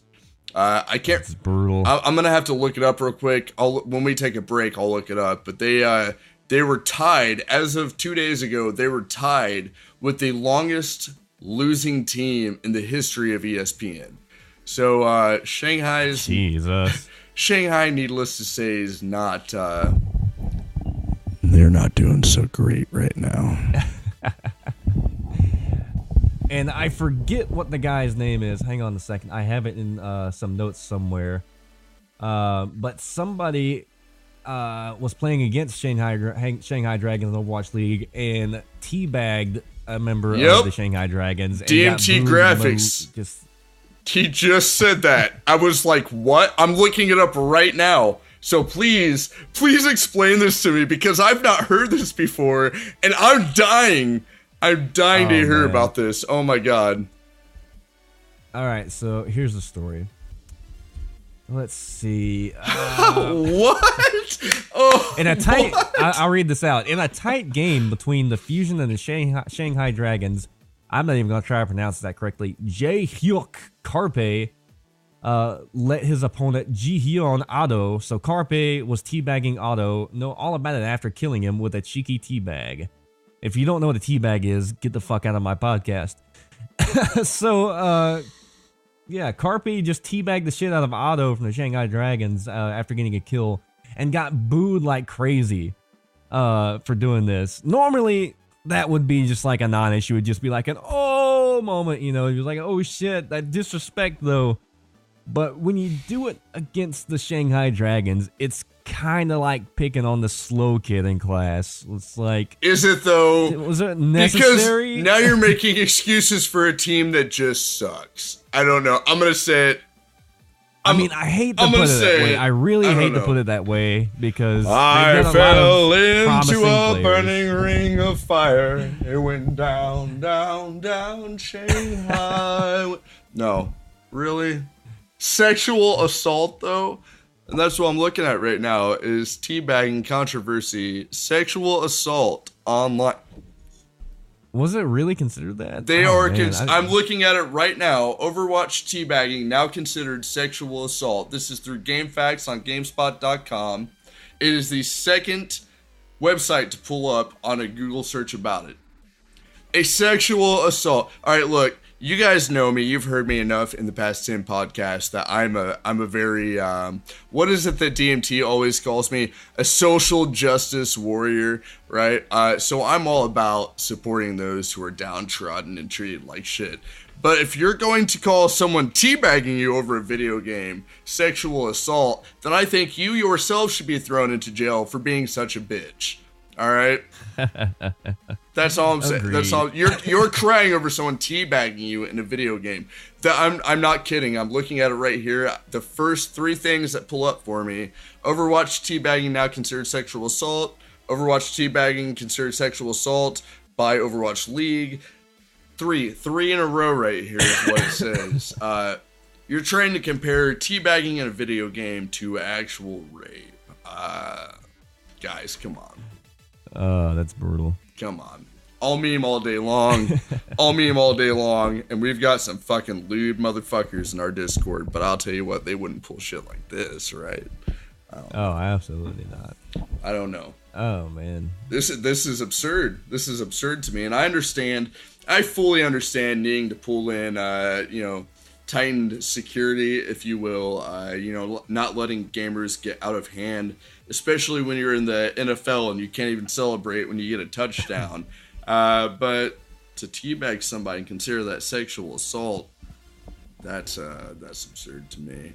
I can't. It's brutal. I'm gonna have to look it up real quick. When we take a break, I'll look it up. But they were tied as of 2 days ago. They were tied with the longest losing team in the history of ESPN. So Shanghai's Jesus. Shanghai, needless to say, is not. They're not doing so great right now. And I forget what the guy's name is. Hang on a second. I have it in some notes somewhere. But somebody was playing against Shanghai Dragons in the Overwatch League and teabagged a member of the Shanghai Dragons. DMT Graphics. He just said that. I was like, what? I'm looking it up right now. So please explain this to me because I've not heard this before and I'm dying. I'm dying to hear about this. Oh my god. All right, so here's the story. Let's see. What? Oh, in a tight, I'll read this out. In a tight game between the Fusion and the Shanghai Dragons, I'm not even going to try to pronounce that correctly. Jae-hyuk Carpe let his opponent Ji-hyun Ado. So Carpe was teabagging Ado. Know all about it after killing him with a cheeky teabag. If you don't know what a teabag is, get the fuck out of my podcast. So, yeah, Carpe just teabagged the shit out of Ado from the Shanghai Dragons after getting a kill and got booed like crazy for doing this. Normally, that would be just like a non-issue. It would just be like an oh moment, you know. It was like, oh shit, that disrespect though. But when you do it against the Shanghai Dragons, it's kind of like picking on the slow kid in class. It's like, is it though? Was it necessary? Because now you're making excuses for a team that just sucks. I don't know. I'm gonna say it. I mean, I hate to put it that way. I really hate to put it that way because I fell into a burning ring of fire. It went down, down, down, Shanghai. No, really? Sexual assault, though? And that's what I'm looking at right now is teabagging controversy. Sexual assault online. Was it really considered that? They are. I'm looking at it right now. Overwatch teabagging now considered sexual assault. This is through GameFAQs on GameSpot.com. It is the second website to pull up on a Google search about it. A sexual assault. All right, look. You guys know me. You've heard me enough in the past 10 podcasts that I'm a very what is it that DMT always calls me? A social justice warrior, right? So I'm all about supporting those who are downtrodden and treated like shit. But if you're going to call someone teabagging you over a video game sexual assault, then I think you yourself should be thrown into jail for being such a bitch. All right. That's all I'm saying. Agreed. That's all. You're crying over someone teabagging you in a video game. I'm not kidding. I'm looking at it right here. The first three things that pull up for me: Overwatch teabagging now considered sexual assault. Overwatch teabagging considered sexual assault by Overwatch League. Three in a row right here is what it says. You're trying to compare teabagging in a video game to actual rape. Guys, come on. That's brutal. Come on. I'll meme all day long. I'll meme all day long. And we've got some fucking lewd motherfuckers in our Discord. But I'll tell you what, they wouldn't pull shit like this, right? Oh, absolutely not. I don't know. Oh, man. This is absurd. This is absurd to me. And I fully understand needing to pull in, tightened security, if you will, not letting gamers get out of hand, especially when you're in the NFL and you can't even celebrate when you get a touchdown. But to teabag somebody and consider that sexual assault, that's absurd to me.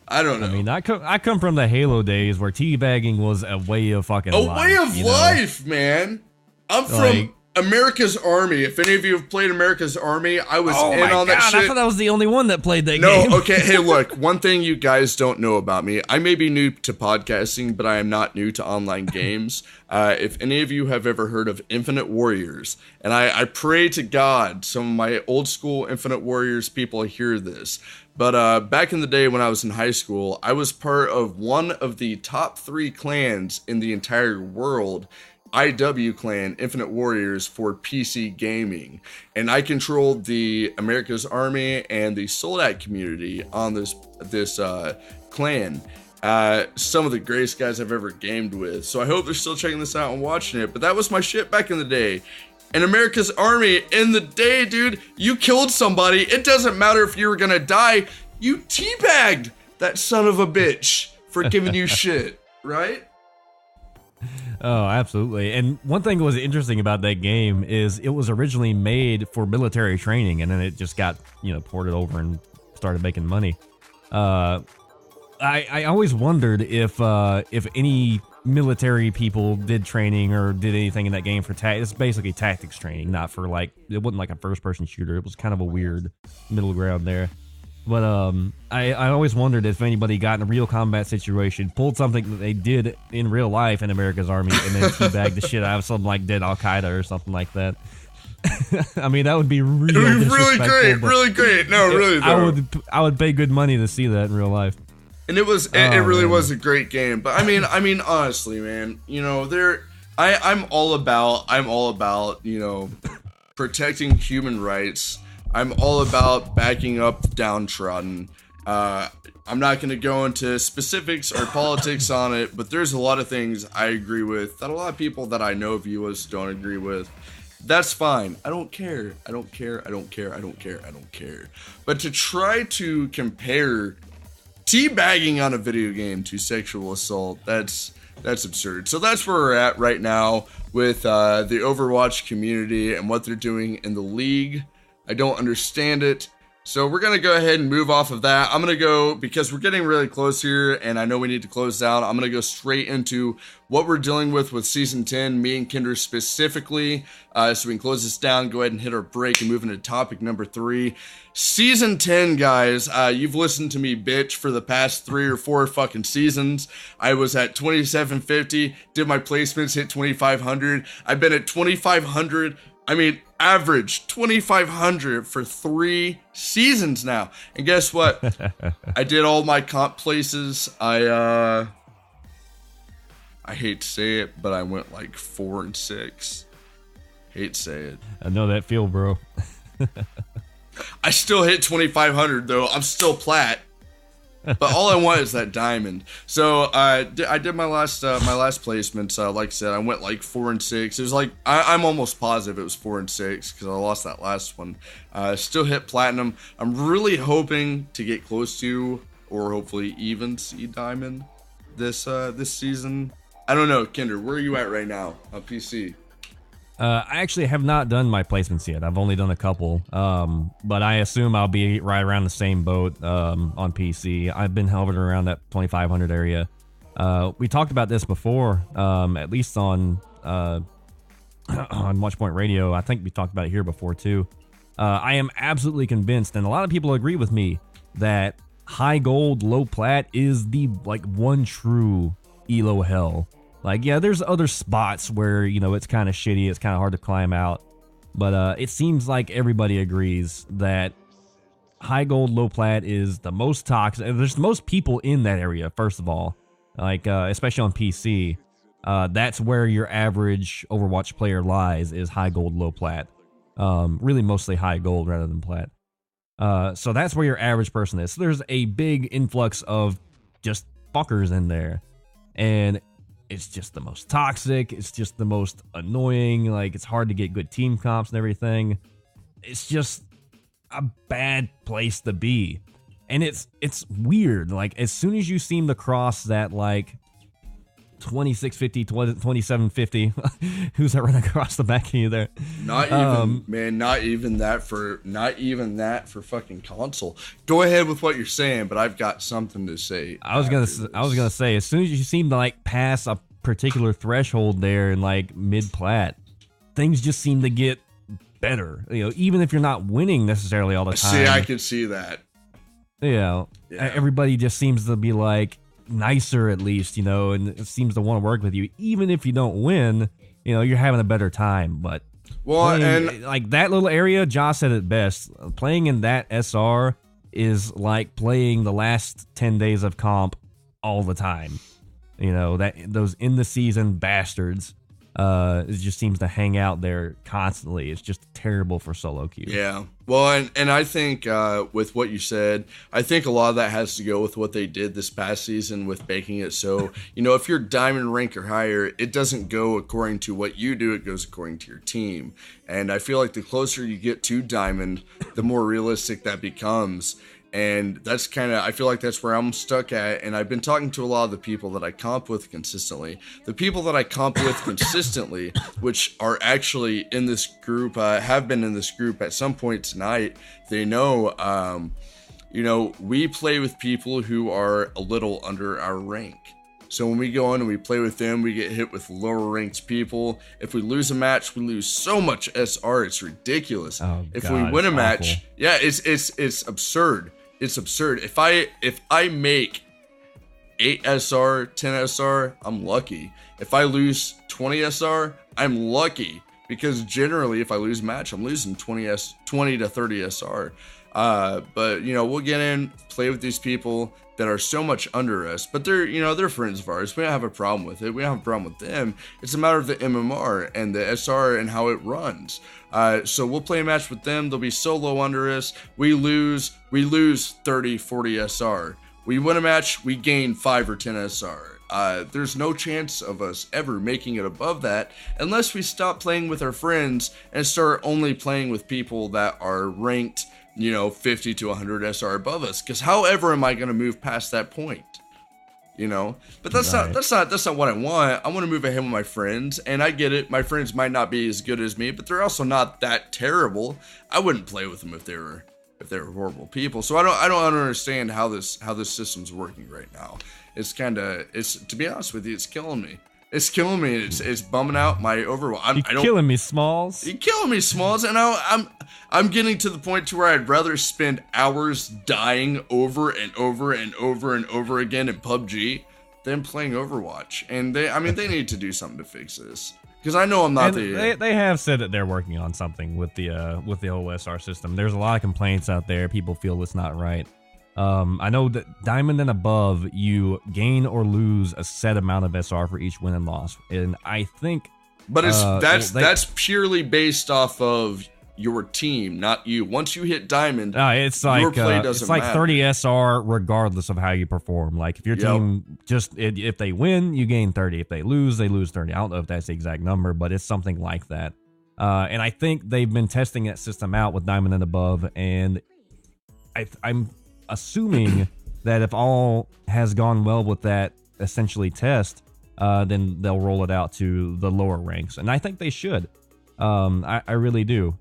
I don't know. I mean, I come from the Halo days where teabagging was a way of fucking life. A way of life, man. I'm from America's Army. If any of you have played America's Army, I was in on that shit. I thought I was the only one that played that game. No, okay. Hey, look, one thing you guys don't know about me, I may be new to podcasting, but I am not new to online games. If any of you have ever heard of Infinite Warriors, and I pray to God some of my old school Infinite Warriors people hear this, but back in the day when I was in high school, I was part of one of the top 3 clans in the entire world, IW clan, Infinite Warriors, for PC gaming. And I controlled the America's Army and the Soldat community on this clan. Some of the greatest guys I've ever gamed with. So I hope they're still checking this out and watching it. But that was my shit back in the day. And America's Army, in the day, dude, you killed somebody. It doesn't matter if you were gonna die. You teabagged that son of a bitch for giving you shit, right? Oh, absolutely. And one thing that was interesting about that game is it was originally made for military training, and then it just got, ported over and started making money. I always wondered if any military people did training or did anything in that game for it's basically tactics training, not for it wasn't like a first-person shooter. It was kind of a weird middle ground there. But I always wondered if anybody got in a real combat situation, pulled something that they did in real life in America's Army, and then teabagged the shit out of something like dead Al-Qaeda or something like that. I mean, that would be really great. Really great. No, really, though. I would pay good money to see that in real life. And it was, it really was a great game. But I mean, honestly, man, you know, I'm all about, you know, protecting human rights. I'm all about backing up the downtrodden. I'm not going to go into specifics or politics on it, but there's a lot of things I agree with that a lot of people that I know view us don't agree with. That's fine. I don't care. I don't care. I don't care. I don't care. I don't care. But to try to compare teabagging on a video game to sexual assault, that's absurd. So that's where we're at right now with the Overwatch community and what they're doing in the league. I don't understand it. So we're going to go ahead and move off of that. I'm going to go, because we're getting really close here and I know we need to close down, I'm going to go straight into what we're dealing with Season 10, me and Kinder specifically. So we can close this down, go ahead and hit our break and move into topic number 3. Season 10, guys, you've listened to me bitch for the past 3 or 4 fucking seasons. I was at 2750, did my placements, hit 2500. I've been at 2500. Average 2,500 for 3 seasons now. And guess what? I did all my comp places. I hate to say it, but I went like 4 and 6. Hate to say it. I know that feel, bro. I still hit 2,500 though. I'm still plat. But all I want is that diamond. So I did my last placements. Like I said, I went like 4 and 6. It was like I'm almost positive it was 4 and 6 because I lost that last one. Still hit platinum. I'm really hoping to get close to, or hopefully even see diamond this season. I don't know, Kinder, where are you at right now on PC? I actually have not done my placements yet. I've only done a couple, but I assume I'll be right around the same boat on PC. I've been hovering around that 2,500 area. We talked about this before, at least on Watchpoint Radio. I think we talked about it here before too. I am absolutely convinced, and a lot of people agree with me, that high gold, low plat is the one true elo hell. Yeah, there's other spots where, you know, it's kind of shitty, it's kind of hard to climb out, but it seems like everybody agrees that high gold, low plat is the most toxic. There's the most people in that area, first of all, especially on PC. That's where your average Overwatch player lies, is high gold, low plat. Really mostly high gold rather than plat. So that's where your average person is. So there's a big influx of just fuckers in there, and it's just the most toxic. It's just the most annoying. It's hard to get good team comps and everything. It's just a bad place to be. And it's weird. As soon as you seem to cross that 2650, 2750, who's that running across the back of you there? Not even that for fucking console. Go ahead with what you're saying, but I've got something to say. I was gonna say, as soon as you seem to pass a particular threshold there in mid plat, things just seem to get better. You know, even if you're not winning necessarily all the time. See, I can see that. Yeah. Everybody just seems to be nicer, at least, you know, and it seems to want to work with you, even if you don't win. You know, you're having a better time. But playing, and that little area, Josh said it best. Playing in that SR is like playing the last 10 days of comp all the time. You know, that those in the season bastards, it just seems to hang out there constantly. It's just terrible for solo queue. Yeah. Well, and I think with what you said, I think a lot of that has to go with what they did this past season with making it so, you know, if you're diamond rank or higher, it doesn't go according to what you do, it goes according to your team. And I feel like the closer you get to diamond, the more realistic that becomes. And that's I feel like that's where I'm stuck at. And I've been talking to a lot of the people that I comp with consistently. The people that I comp with consistently, which are actually in this group, have been in this group at some point tonight, they know, you know, we play with people who are a little under our rank. So when we go in and we play with them, we get hit with lower ranked people. If we lose a match, we lose so much SR, it's ridiculous. If we win a match, yeah, it's absurd. It's absurd. If I make 8 SR, 10 SR, I'm lucky. If I lose 20 SR, I'm lucky, because generally if I lose a match, I'm losing 20 to 30 SR. But we'll get in, play with these people that are so much under us, but they're friends of ours. We don't have a problem with it. We don't have a problem with them. It's a matter of the MMR and the SR and how it runs. So we'll play a match with them. They'll be so low under us. We lose 30, 40 SR. We win a match, we gain 5 or 10 SR. There's no chance of us ever making it above that unless we stop playing with our friends and start only playing with people that are ranked 50 to 100 SR above us, because however am I going to move past that point? But that's not what I want. I want to move ahead with my friends, and I get it. My friends might not be as good as me, but they're also not that terrible. I wouldn't play with them if they were horrible people. So I don't understand how this system's working right now. It's to be honest with you, it's killing me. It's killing me. It's bumming out my OverWatch. You're killing me, Smalls. You're killing me, Smalls. And I'm getting to the point to where I'd rather spend hours dying over and over and over and over again in PUBG than playing Overwatch. And they need to do something to fix this. Because I know I'm not They have said that they're working on something with the whole SR system. There's a lot of complaints out there. People feel it's not right. I know that Diamond and above, you gain or lose a set amount of SR for each win and loss, and I think. But that's purely based off of your team, not you. Once you hit Diamond, it's like your play doesn't matter. 30 SR regardless of how you perform. Like if your team if they win, you gain 30. If they lose 30. I don't know if that's the exact number, but it's something like that. And I think they've been testing that system out with Diamond and above, and I'm assuming that if all has gone well with that essentially test, then they'll roll it out to the lower ranks, and I think they should. I really do,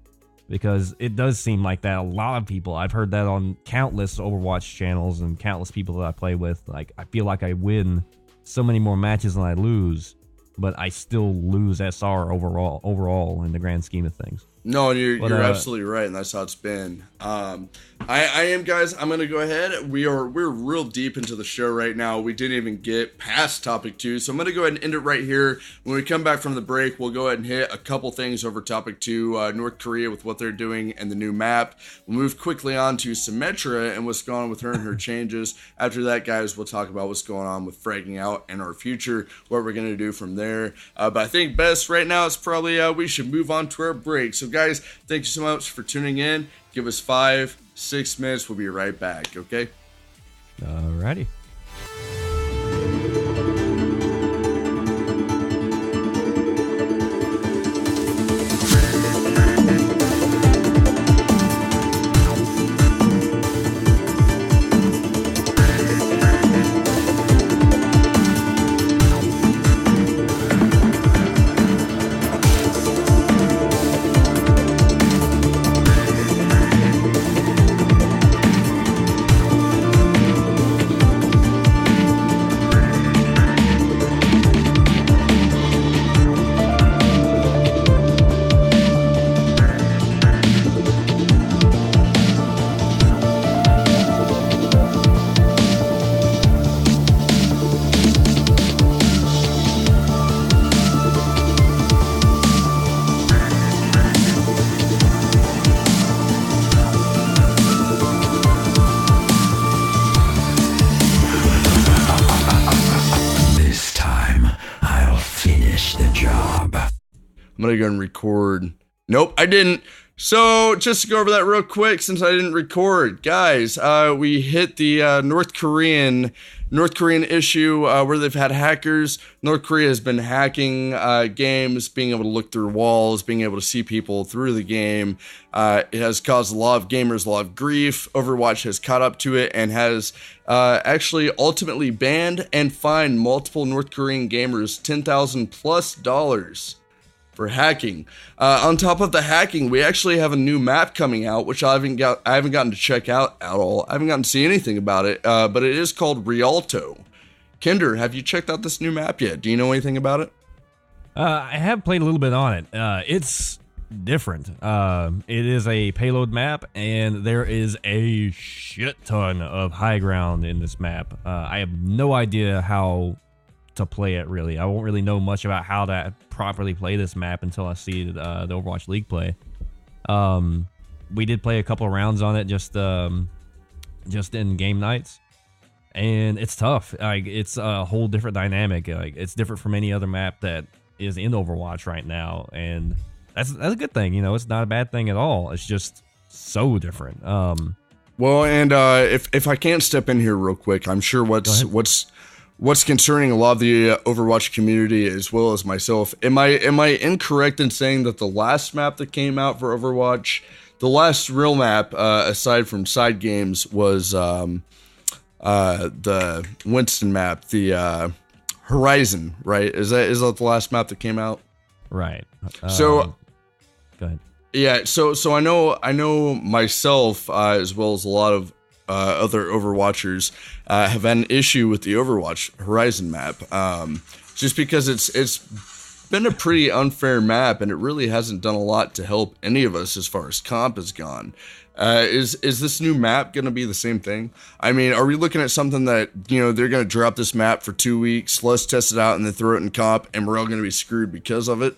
because it does seem like that. A lot of people, I've heard that on countless Overwatch channels and countless people that I play with. Like, I feel like I win so many more matches than I lose, but I still lose SR overall in the grand scheme of things. No, you're absolutely right, and that's how it's been. I am, guys. I'm gonna go ahead. We're real deep into the show right now. We didn't even get past topic 2, so I'm gonna go ahead and end it right here. When we come back from the break, we'll go ahead and hit a couple things over topic 2, North Korea with what they're doing and the new map. We'll move quickly on to Symmetra and what's going on with her and her changes. After that, guys, we'll talk about what's going on with Fragging Out and our future, what we're gonna do from there. But I think best right now is probably we should move on to our break. So, guys, thank you so much for tuning in. Give us 5-6 minutes. We'll be right back, okay? Alrighty. I'm gonna go and record. Nope, I didn't. So just to go over that real quick, since I didn't record, guys, we hit the North Korean issue where they've had hackers. North Korea has been hacking games, being able to look through walls, being able to see people through the game. It has caused a lot of gamers a lot of grief. Overwatch has caught up to it and has actually ultimately banned and fined multiple North Korean gamers $10,000+ for hacking. On top of the hacking, we actually have a new map coming out, which I haven't gotten to check out at all. I haven't gotten to see anything about it, but it is called Rialto. Kinder, have you checked out this new map yet? Do you know anything about it? I have played a little bit on it. It's different. It is a payload map, and there is a shit ton of high ground in this map. I have no idea how to play it, really. I won't really know much about how to properly play this map until I see the Overwatch League play. we did play a couple of rounds on it just in game nights, and it's tough. Like, it's a whole different dynamic. Like, it's different from any other map that is in Overwatch right now, and that's a good thing. It's not a bad thing at all. It's just so different. Well, and if I can't step in here real quick, I'm sure what's concerning a lot of the Overwatch community as well as myself. Am I incorrect in saying that the last map that came out for Overwatch, the last real map aside from side games, was the Winston map, the Horizon, right? Is that the last map that came out? Right. So go ahead. Yeah, so I know myself as well as a lot of other Overwatchers have had an issue with the Overwatch Horizon map, just because it's been a pretty unfair map and it really hasn't done a lot to help any of us as far as comp has gone. Is this new map going to be the same thing? I mean, are we looking at something that, they're going to drop this map for 2 weeks, let's test it out and then throw it in comp, and we're all going to be screwed because of it?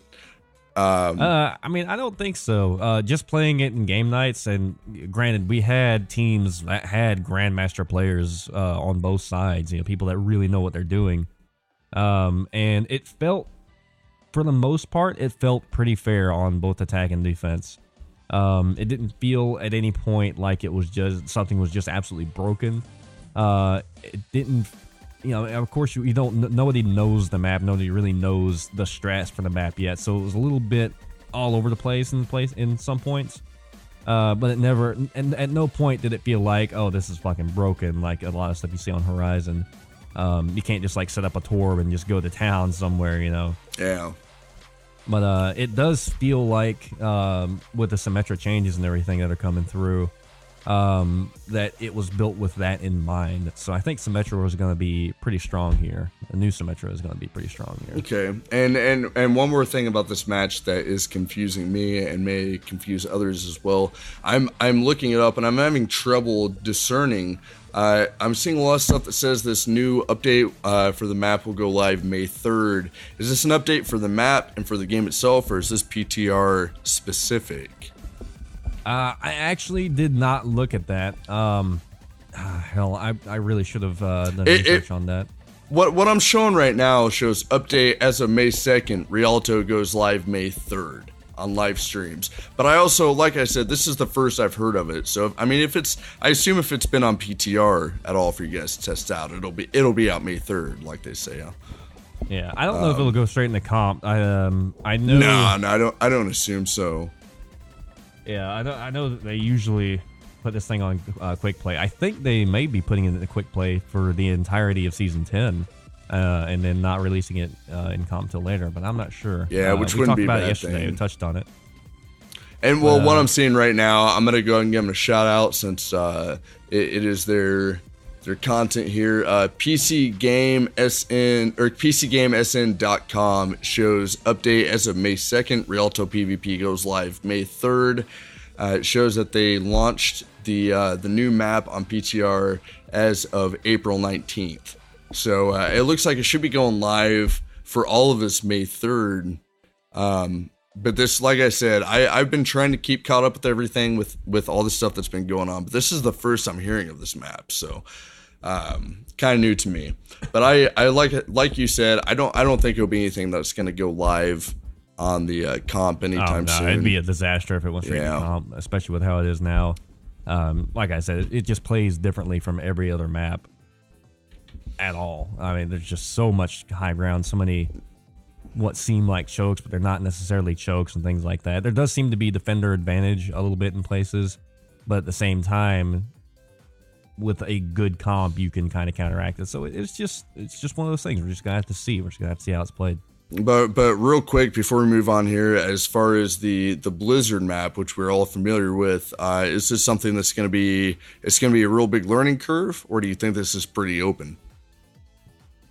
I mean, I don't think so. Just playing it in game nights, and granted, we had teams that had Grandmaster players on both sides, people that really know what they're doing. And it felt, for the most part, it felt pretty fair on both attack and defense. It didn't feel at any point like it was just something was just absolutely broken. It didn't. Of course, you don't. Nobody knows the map. Nobody really knows the strats for the map yet. So it was a little bit all over the place in some points. But it never. And at no point did it feel like, oh, this is fucking broken. Like a lot of stuff you see on Horizon. You can't just like set up a torb and just go to town somewhere. Yeah. But it does feel like with the Symmetra changes and everything that are coming through, that it was built with that in mind. So I think Symmetra was going to be pretty strong here. The new Symmetra is going to be pretty strong here. Okay, and one more thing about this match that is confusing me and may confuse others as well. I'm looking it up and I'm having trouble discerning. I'm seeing a lot of stuff that says this new update for the map will go live May 3rd. Is this an update for the map and for the game itself, or is this PTR specific? I actually did not look at that. Hell, I really should have done research on that. What I'm showing right now shows update as of May 2nd. Rialto goes live May 3rd on live streams. But I also, like I said, this is the first I've heard of it. So I assume if it's been on PTR at all for you guys to test out, it'll be out May 3rd, like they say. Yeah, I don't know if it'll go straight into comp. I know. No, I don't assume so. Yeah, I know that they usually put this thing on quick play. I think they may be putting it in the quick play for the entirety of season 10, and then not releasing it in comp till later. But I'm not sure. Yeah, which wouldn't be a bad thing. We talked about it yesterday. We touched on it. And well, what I'm seeing right now, I'm gonna go ahead and give them a shout out since it is their content here. PCGameSN.com shows update as of May 2nd. Rialto PvP goes live May 3rd. It shows that they launched the new map on PTR as of April 19th. So it looks like it should be going live for all of us May 3rd. But this, like I said, I've been trying to keep caught up with everything with all the stuff that's been going on. But this is the first I'm hearing of this map. So kind of new to me, but I like it. Like you said, I don't think it'll be anything that's going to go live on the comp anytime soon. It'd be a disaster if it went straight to comp, especially with how it is now. Like I said, it just plays differently from every other map at all. I mean, there's just so much high ground, so many what seem like chokes, but they're not necessarily chokes and things like that. There does seem to be defender advantage a little bit in places, but at the same time, with a good comp, you can kind of counteract it. So it's just one of those things. We're just gonna have to see. We're just gonna have to see how it's played. But real quick before we move on here, as far as the Blizzard map, which we're all familiar with, is this something that's gonna be a real big learning curve, or do you think this is pretty open?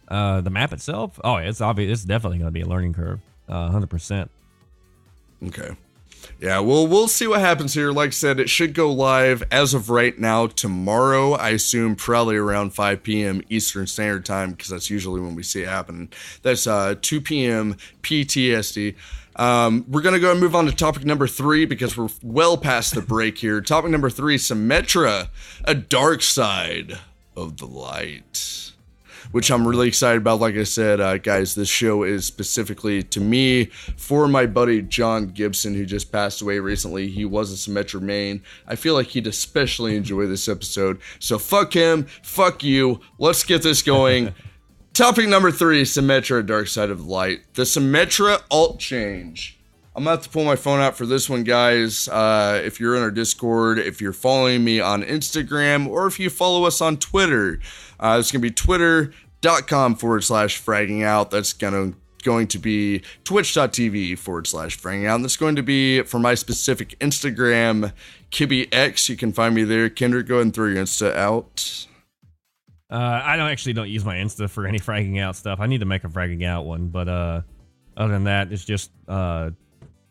The map itself, it's obvious. It's definitely gonna be a learning curve, 100%. Okay. Yeah, we'll see what happens here. Like I said, it should go live as of right now tomorrow. I assume probably around 5 p.m. Eastern Standard Time, because that's usually when we see it happen. That's 2 p.m. PTSD. We're going to go and move on to topic number 3 because we're well past the break here. Topic number 3, Symmetra, a dark side of the light, which I'm really excited about. Like I said, guys, this show is specifically to me for my buddy John Gibson, who just passed away recently. He was a Symmetra main. I feel like he'd especially enjoy this episode. So fuck him, fuck you. Let's get this going. Topic number 3, Symmetra, Dark Side of the Light. The Symmetra alt change. I'm going to have to pull my phone out for this one, guys. If you're in our Discord, if you're following me on Instagram, or if you follow us on Twitter, it's going to be twitter.com/fragging out. That's going to be twitch.tv/fragging out. And that's going to be for my specific Instagram, KibbyX. You can find me there. Kendrick, go ahead and throw your Insta out. I don't use my Insta for any fragging out stuff. I need to make a fragging out one, but other than that, it's just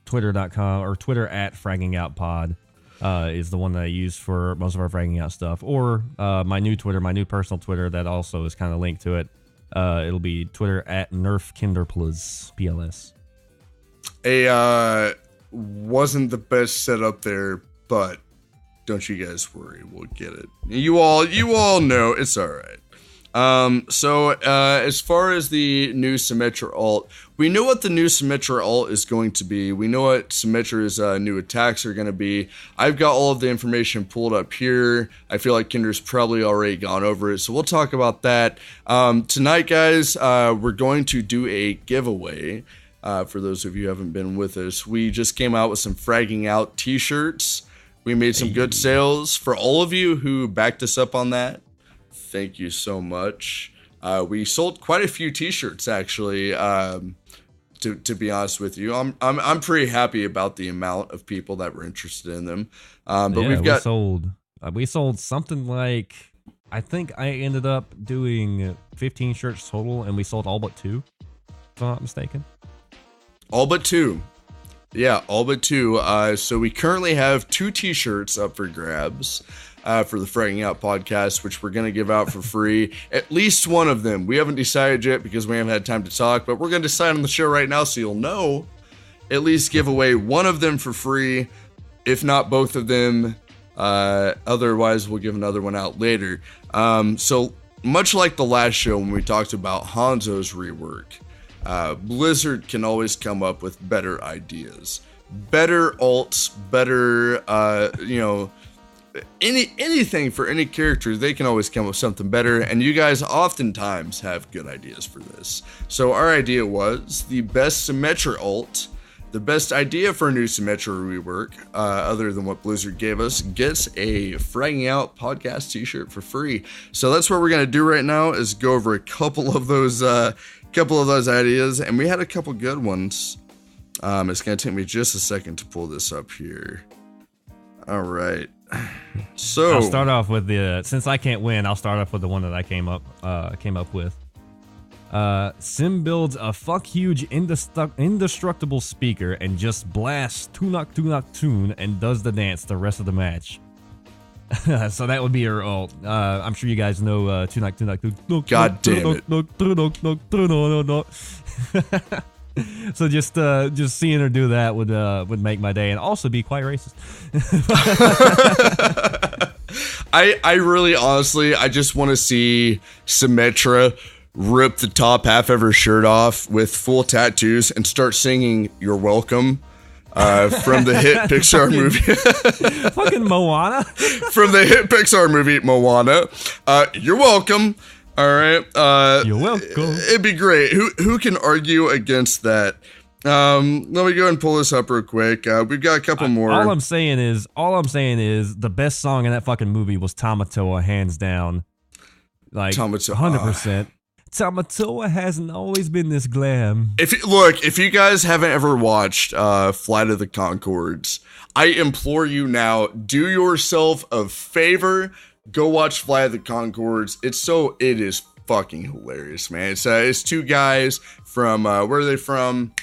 twitter.com or Twitter @fraggingoutpod is the one that I use for most of our fragging out stuff. Or my new Twitter, my new personal Twitter that also is kind of linked to it. It'll be Twitter @nerfkinderplus PLS. Wasn't the best setup there, but don't you guys worry, we'll get it. You all know it's all right. So as far as the new Symmetra alt, we know what the new Symmetra alt is going to be. We know what Symmetra's new attacks are going to be. I've got all of the information pulled up here. I feel like Kinder's probably already gone over it, so we'll talk about that. Tonight, guys, we're going to do a giveaway. For those of you who haven't been with us, we just came out with some Fragging Out t-shirts. We made some good sales. For all of you who backed us up on that, thank you so much. We sold quite a few t-shirts, actually, to be honest with you. I'm pretty happy about the amount of people that were interested in them. But yeah, we sold something like, I think I ended up doing 15 shirts total, and we sold all but 2, if I'm not mistaken. All but 2. Yeah, all but 2. So we currently have 2 t-shirts up for grabs for the Fragging Out podcast, which we're going to give out for free. At least one of them. We haven't decided yet because we haven't had time to talk, but we're going to decide on the show right now so you'll know. At least give away one of them for free, if not both of them. Otherwise, we'll give another one out later. So much like the last show when we talked about Hanzo's rework, Blizzard can always come up with better ideas, better alts, better, anything for any character. They can always come up with something better, and you guys oftentimes have good ideas for this. So our idea was the best Symmetra alt, the best idea for a new Symmetra rework, other than what Blizzard gave us, gets a Fragging Out podcast t-shirt for free. So that's what we're going to do right now, is go over a couple of those ideas, and we had a couple good ones. It's going to take me just a second to pull this up here. All right. So I'll start off with since I can't win, I'll start off with the one that I came up with. Sim builds a fuck huge indestructible speaker and just blasts Tunak tune and does the dance the rest of the match. So that would be her ult. I'm sure you guys know Tunak. God damn it. So just seeing her do that would make my day and also be quite racist. I really honestly, I just want to see Symmetra rip the top half of her shirt off with full tattoos and start singing "You're Welcome" from the hit Pixar movie. Fucking Moana. From the hit Pixar movie Moana. You're welcome. All right. You're welcome. It'd be great. Who can argue against that? Let me go ahead and pull this up real quick. We've got a couple more. All I'm saying is the best song in that fucking movie was Tamatoa, hands down. Like Tamatoa. 100%. Tamatoa hasn't always been this glam. If you guys haven't ever watched Flight of the Conchords, I implore you now, do yourself a favor. Go watch Flight of the Conchords. It is fucking hilarious, man. It's 2 guys from where are they from?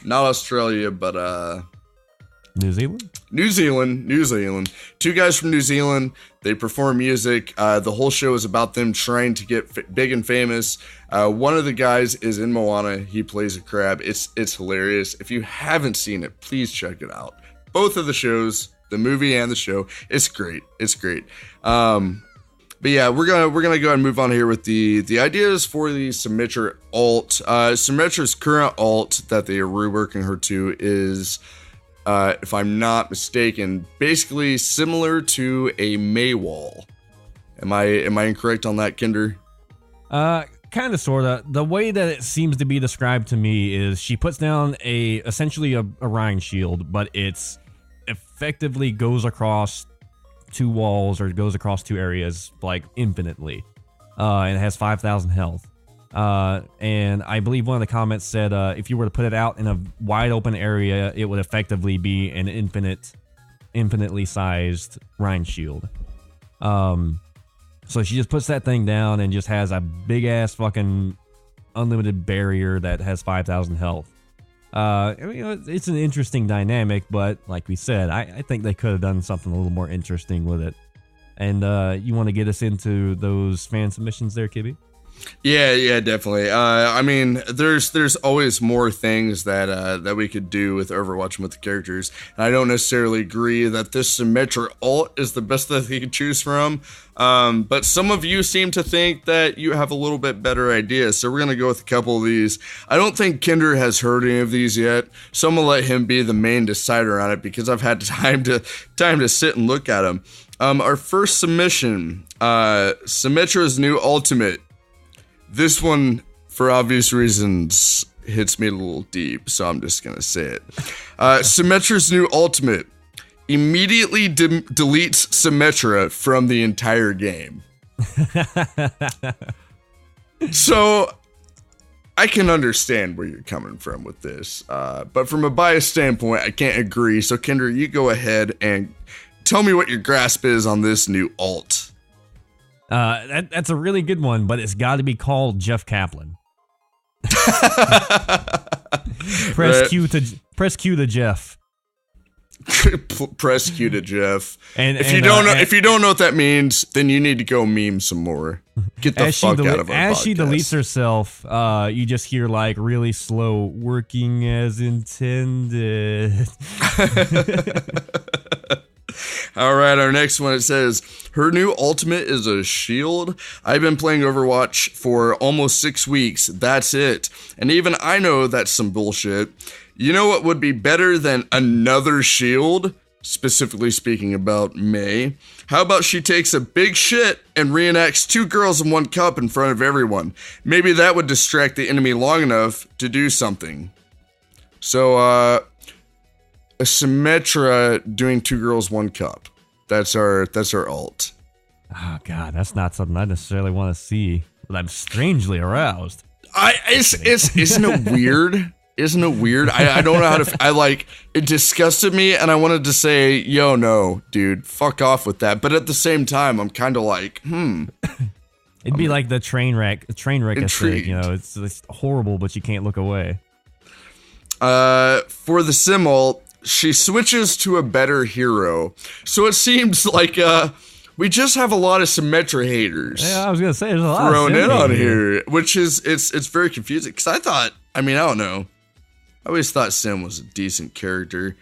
Not Australia, but New Zealand? New Zealand. Two guys from New Zealand. They perform music. The whole show is about them trying to get big and famous. One of the guys is in Moana. He plays a crab. It's hilarious. If you haven't seen it, please check it out. Both of the shows, the movie and the show, it's great. It's great. But yeah, we're gonna go ahead and move on here with the ideas for the Symmetra alt. Symmetra's current alt that they are reworking her to is, if I'm not mistaken, basically similar to a Maywall. Am I incorrect on that, Kinder? Kind of, sort of. The way that it seems to be described to me is she puts down essentially a Orion shield, but it's effectively goes across two walls or goes across two areas like infinitely, and it has 5,000 health. And I believe one of the comments said if you were to put it out in a wide open area, it would effectively be an infinitely sized Rhine shield. So she just puts that thing down and just has a big ass fucking unlimited barrier that has 5,000 health. It's an interesting dynamic, but like we said, I think they could have done something a little more interesting with it. And you want to get us into those fan submissions there, Kibby? Yeah, definitely. I mean, there's always more things that we could do with Overwatch and with the characters. And I don't necessarily agree that this Symmetra alt is the best that they could choose from. But some of you seem to think that you have a little bit better ideas. So we're going to go with a couple of these. I don't think Kinder has heard any of these yet. So I'm going to let him be the main decider on it because I've had time to sit and look at them. Our first submission, Symmetra's new ultimate. This one, for obvious reasons, hits me a little deep, so I'm just going to say it. Symmetra's new ultimate immediately deletes Symmetra from the entire game. So, I can understand where you're coming from with this, but from a biased standpoint, I can't agree. So, Kendra, you go ahead and tell me what your grasp is on this new alt. That's a really good one, but it's got to be called Jeff Kaplan. Press Q to Jeff. Press Q to Jeff. And if you don't know what that means, then you need to go meme some more. Get the fuck out of our podcast. As she deletes herself, you just hear like really slow working as intended. All right, our next one, it says, her new ultimate is a shield. I've been playing Overwatch for almost 6 weeks. That's it. And even I know that's some bullshit. You know what would be better than another shield? Specifically speaking about May. How about she takes a big shit and reenacts 2 girls in 1 cup in front of everyone? Maybe that would distract the enemy long enough to do something. So, a Symmetra doing 2 girls 1 cup. That's our alt. Oh god, that's not something I necessarily want to see, but I'm strangely aroused. Isn't it weird? Isn't it weird? I don't know how to. It disgusted me, and I wanted to say, yo, no, dude, fuck off with that. But at the same time, I'm kind of like, It'd be like the train wreck aesthetic, you know, it's horrible, but you can't look away. For the sim alt, she switches to a better hero. So it seems like we just have a lot of Symmetra haters. Yeah, I was gonna say there's a lot thrown in on here, which is it's very confusing. Because I don't know. I always thought Sim was a decent character.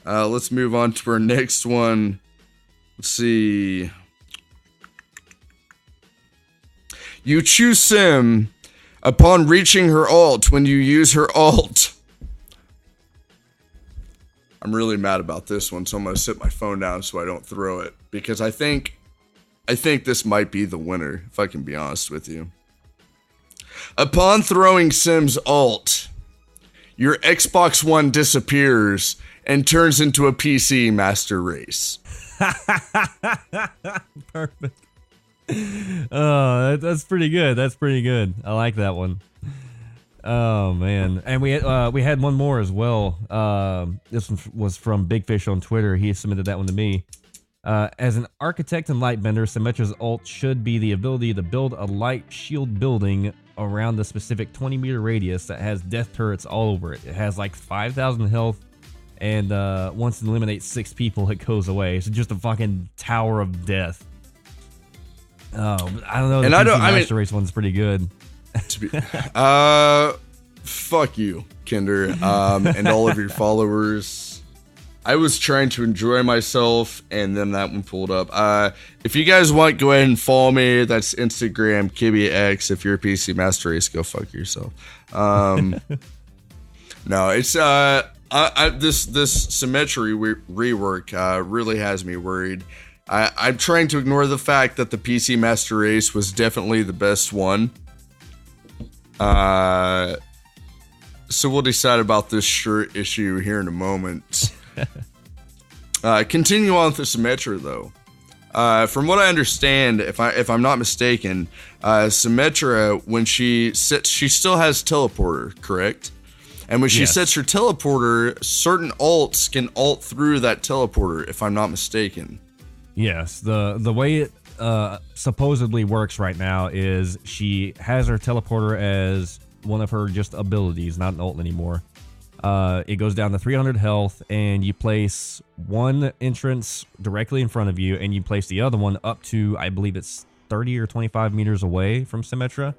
Let's move on to our next one. Let's see. You choose Sim upon reaching her ult when you use her ult. I'm really mad about this one, so I'm going to sit my phone down so I don't throw it. Because I think this might be the winner, if I can be honest with you. Upon throwing Sim's ult, your Xbox One disappears and turns into a PC master race. Perfect. Oh, that's pretty good. That's pretty good. I like that one. Oh man, and we had one more as well. This one was from Big Fish on Twitter. He submitted that one to me. As an architect and lightbender, Symmetra's ult should be the ability to build a light shield building around the specific 20-meter radius that has death turrets all over it. It has like 5,000 health and once it eliminates 6 people, it goes away. It's just a fucking tower of death. Oh, I don't know. The PC Master Race one's pretty good. Fuck you, Kinder, and all of your followers. I was trying to enjoy myself, and then that one pulled up. If you guys want, go ahead and follow me. That's Instagram, KibbyX. If you're a PC Master Race, go fuck yourself. No, it's this Symmetra rework really has me worried. I'm trying to ignore the fact that the PC Master Race was definitely the best one. So we'll decide about this shirt issue here in a moment. Continue on with the Symmetra, though. From what I understand, if I'm not mistaken, Symmetra, when she sits, she still has teleporter, correct? And when she sets her teleporter, certain alts can alt through that teleporter, if I'm not mistaken. Yes, the way it supposedly works right now is she has her teleporter as one of her just abilities, not an ult anymore. It goes down to 300 health, and you place one entrance directly in front of you, and you place the other one up to, I believe it's 30 or 25 meters away from Symmetra.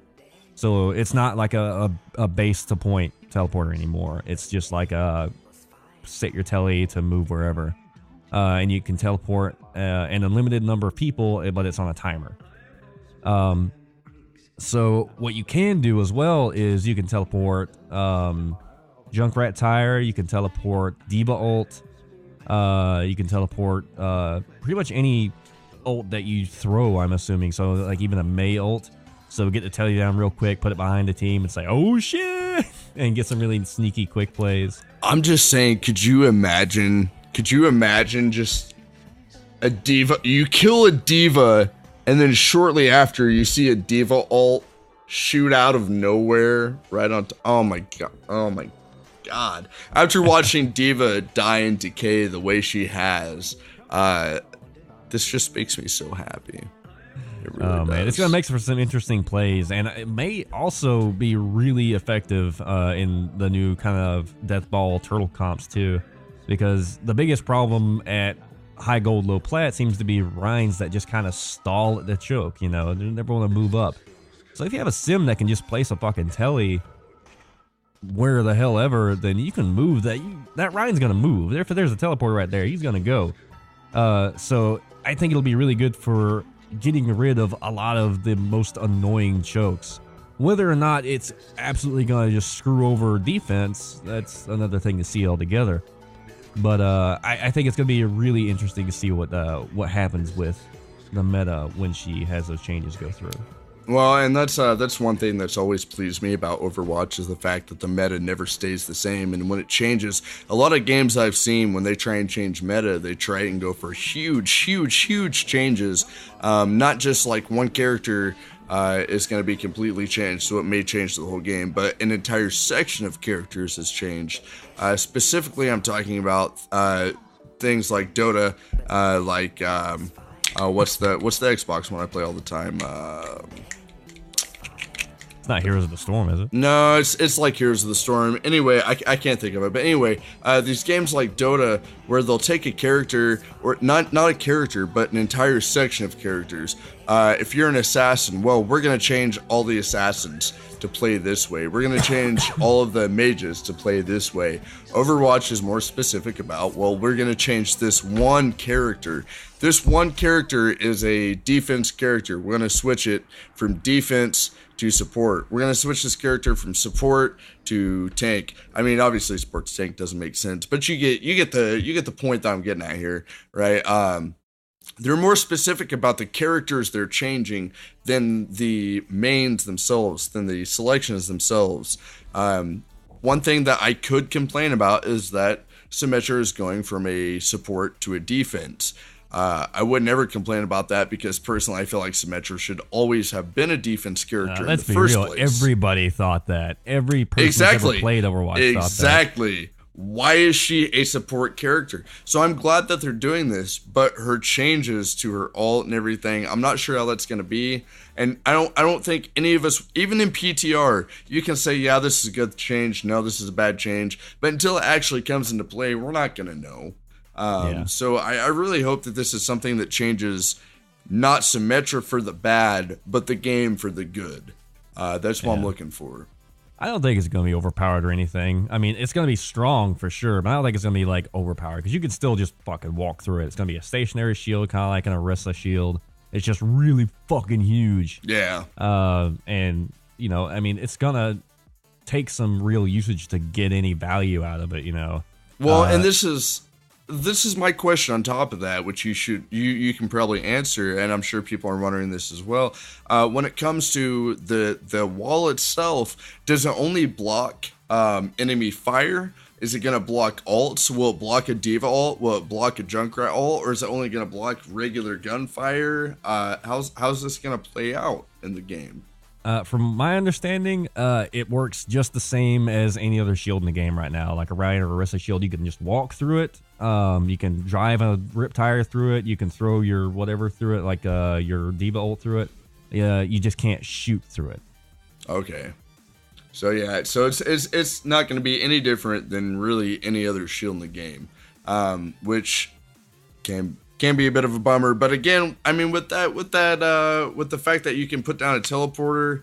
So it's not like a base to point teleporter anymore. It's just like a set your tele to move wherever. And you can teleport an unlimited number of people, but it's on a timer. So what you can do as well is you can teleport Junkrat Tire, you can teleport Diva ult, you can teleport pretty much any ult that you throw, I'm assuming. So like even a Mei ult. So get the telly down real quick, put it behind the team and say, oh shit, and get some really sneaky quick plays. I'm just saying, could you imagine just a diva? You kill a diva, and then shortly after you see a diva ult shoot out of nowhere right on. Oh my god! After watching Diva die and decay the way she has, this just makes me so happy. It really does. Man, it's gonna make for some interesting plays, and it may also be really effective in the new kind of Death Ball Turtle comps too. Because the biggest problem at high gold, low plat seems to be Rhines that just kind of stall at the choke, you know, they never want to move up. So if you have a sim that can just place a fucking telly where the hell ever, then you can move that. That Rhines going to move. If there's a teleporter right there, he's going to go. So I think it'll be really good for getting rid of a lot of the most annoying chokes. Whether or not it's absolutely going to just screw over defense, that's another thing to see altogether. But I think it's going to be really interesting to see what happens with the meta when she has those changes go through. Well, and that's one thing that's always pleased me about Overwatch is the fact that the meta never stays the same. And when it changes, a lot of games I've seen, when they try and change meta, they try and go for huge changes. Not just like one character is going to be completely changed, so it may change the whole game, but an entire section of characters has changed. Specifically, I'm talking about things like Dota, what's the Xbox one I play all the time? It's not Heroes of the Storm, is it? No, it's like Heroes of the Storm. Anyway, I can't think of it. But anyway, these games like Dota, where they'll take a character, or not a character, but an entire section of characters. If you're an assassin, well, we're going to change all the assassins to play this way. We're going to change all of the mages to play this way. Overwatch is more specific about, well, we're going to change this one character. This one character is a defense character. We're going to switch it from defense to support. We're going to switch this character from support to tank. I mean, obviously support to tank doesn't make sense, but you get the point that I'm getting at here, right? They're more specific about the characters they're changing than the mains themselves, than the selections themselves. One thing that I could complain about is that Symmetra is going from a support to a defense. I would never complain about that because personally I feel like Symmetra should always have been a defense character in the first place. Everybody thought that. Every person who ever played Overwatch thought that. Exactly. why is she a support character? So I'm glad that they're doing this, but her changes to her ult and everything, I'm not sure how that's going to be. And I don't think any of us, even in PTR, you can say, yeah, this is a good change. No, this is a bad change. But until it actually comes into play, we're not going to know. So I really hope that this is something that changes not Symmetra for the bad, but the game for the good. That's what I'm looking for. I don't think it's going to be overpowered or anything. I mean, it's going to be strong for sure, but I don't think it's going to be like overpowered because you can still just fucking walk through it. It's going to be a stationary shield, kind of like an Orisa shield. It's just really fucking huge. Yeah. And, you know, I mean, it's going to take some real usage to get any value out of it, you know. Well, and this is my question on top of that, which you can probably answer, and I'm sure people are wondering this as well. When it comes to the wall itself, does it only block enemy fire? Is it going to block ults? Will it block a Diva ult? Will it block a Junkrat ult? Or is it only going to block regular gunfire? How's this going to play out in the game? From my understanding, it works just the same as any other shield in the game right now. Like a Riot or Orisa shield, you can just walk through it. You can drive a Rip Tire through it. You can throw your whatever through it, like your Diva ult through it. You just can't shoot through it. Okay. So yeah, so it's not going to be any different than really any other shield in the game, which can be a bit of a bummer. But again, I mean, with the fact that you can put down a teleporter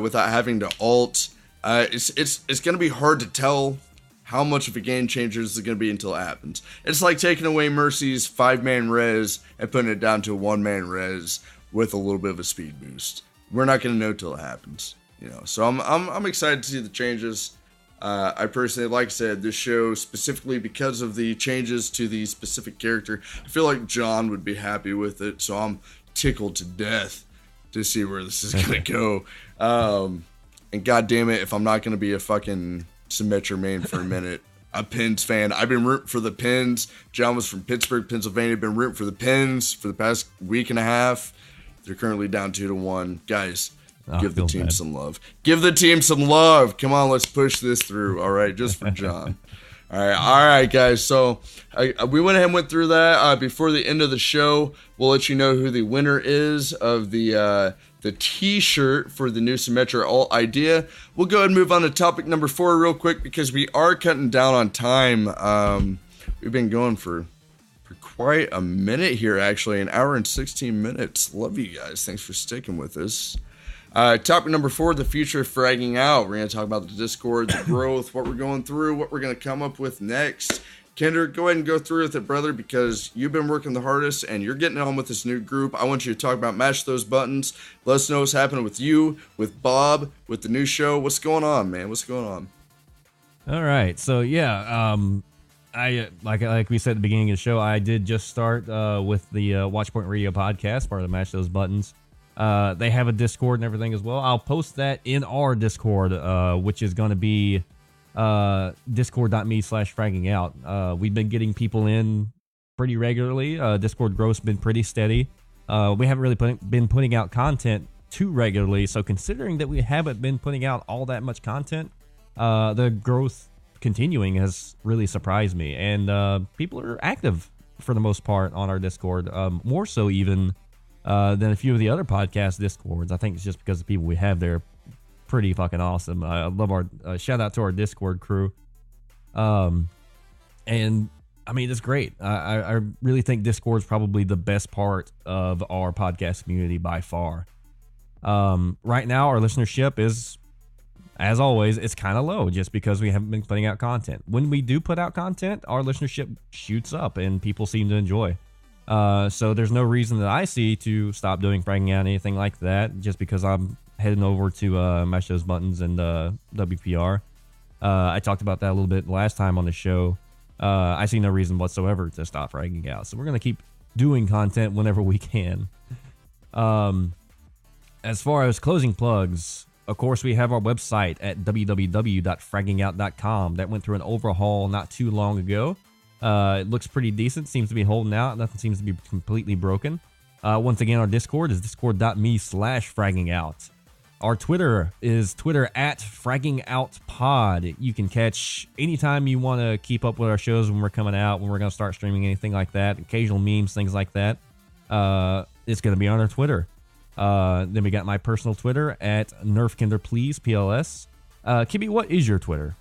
without having to ult, it's going to be hard to tell how much of a game changer this is going to be until it happens. It's like taking away Mercy's 5-man res and putting it down to a 1-man res with a little bit of a speed boost. We're not going to know till it happens, you know. So I'm excited to see the changes. I personally, like I said, this show specifically because of the changes to the specific character, I feel like John would be happy with it. So I'm tickled to death to see where this is going to go. And God damn it, if I'm not going to be a fucking Symmetra main for a minute, a Pens fan. I've been rooting for the Pens. John was from Pittsburgh, Pennsylvania. Been rooting for the Pens for the past week and a half. They're currently down 2-1. Guys, give the team some love. Give the team some love. Come on, let's push this through. All right, just for John. All right, guys. So we went ahead and went through that. Before the end of the show, we'll let you know who the winner is of the T-shirt for the new Symmetra alt idea. We'll go ahead and move on to topic number 4 real quick because we are cutting down on time. We've been going for quite a minute here, actually, an hour and 16 minutes. Love you guys. Thanks for sticking with us. Topic number 4, the future of fragging out. We're going to talk about the Discord, the growth, what we're going through, what we're going to come up with next. Kendrick, go ahead and go through with it, brother, because you've been working the hardest and you're getting on with this new group. I want you to talk about Mash Those Buttons. Let us know what's happening with you, with Bob, with the new show. What's going on, man? What's going on? All right. So, yeah, I like we said at the beginning of the show, I did just start with the Watchpoint Radio podcast, part of the Mash Those Buttons. They have a Discord and everything as well. I'll post that in our Discord, which is going to be discord.me/fraggingout. We've been getting people in pretty regularly. Discord growth's been pretty steady. We haven't really been putting out content too regularly, so considering that we haven't been putting out all that much content, the growth continuing has really surprised me, and people are active for the most part on our Discord, more so even than a few of the other podcast Discords. I think it's just because the people we have there are pretty fucking awesome. I love our shout out to our Discord crew, and I mean, it's great. I really think Discord's probably the best part of our podcast community by far. Right now our listenership is, as always, it's kind of low just because we haven't been putting out content. When we do put out content, our listenership shoots up and people seem to enjoy. So there's no reason that I see to stop doing fragging out, anything like that, just because I'm heading over to Mash Those Buttons and WPR. I talked about that a little bit last time on the show. I see no reason whatsoever to stop fragging out. So we're going to keep doing content whenever we can. As far as closing plugs, of course, we have our website at www.fraggingout.com. That went through an overhaul not too long ago. It looks pretty decent. Seems to be holding out. Nothing seems to be completely broken. Once again, our Discord is discord.me/fraggingout. Our Twitter is Twitter at FraggingOutPod. You can catch anytime you want to keep up with our shows when we're coming out, when we're going to start streaming, anything like that, occasional memes, things like that. It's going to be on our Twitter. Then we got my personal Twitter at NerfKinderPlease, PLS. Kibby, what is your Twitter?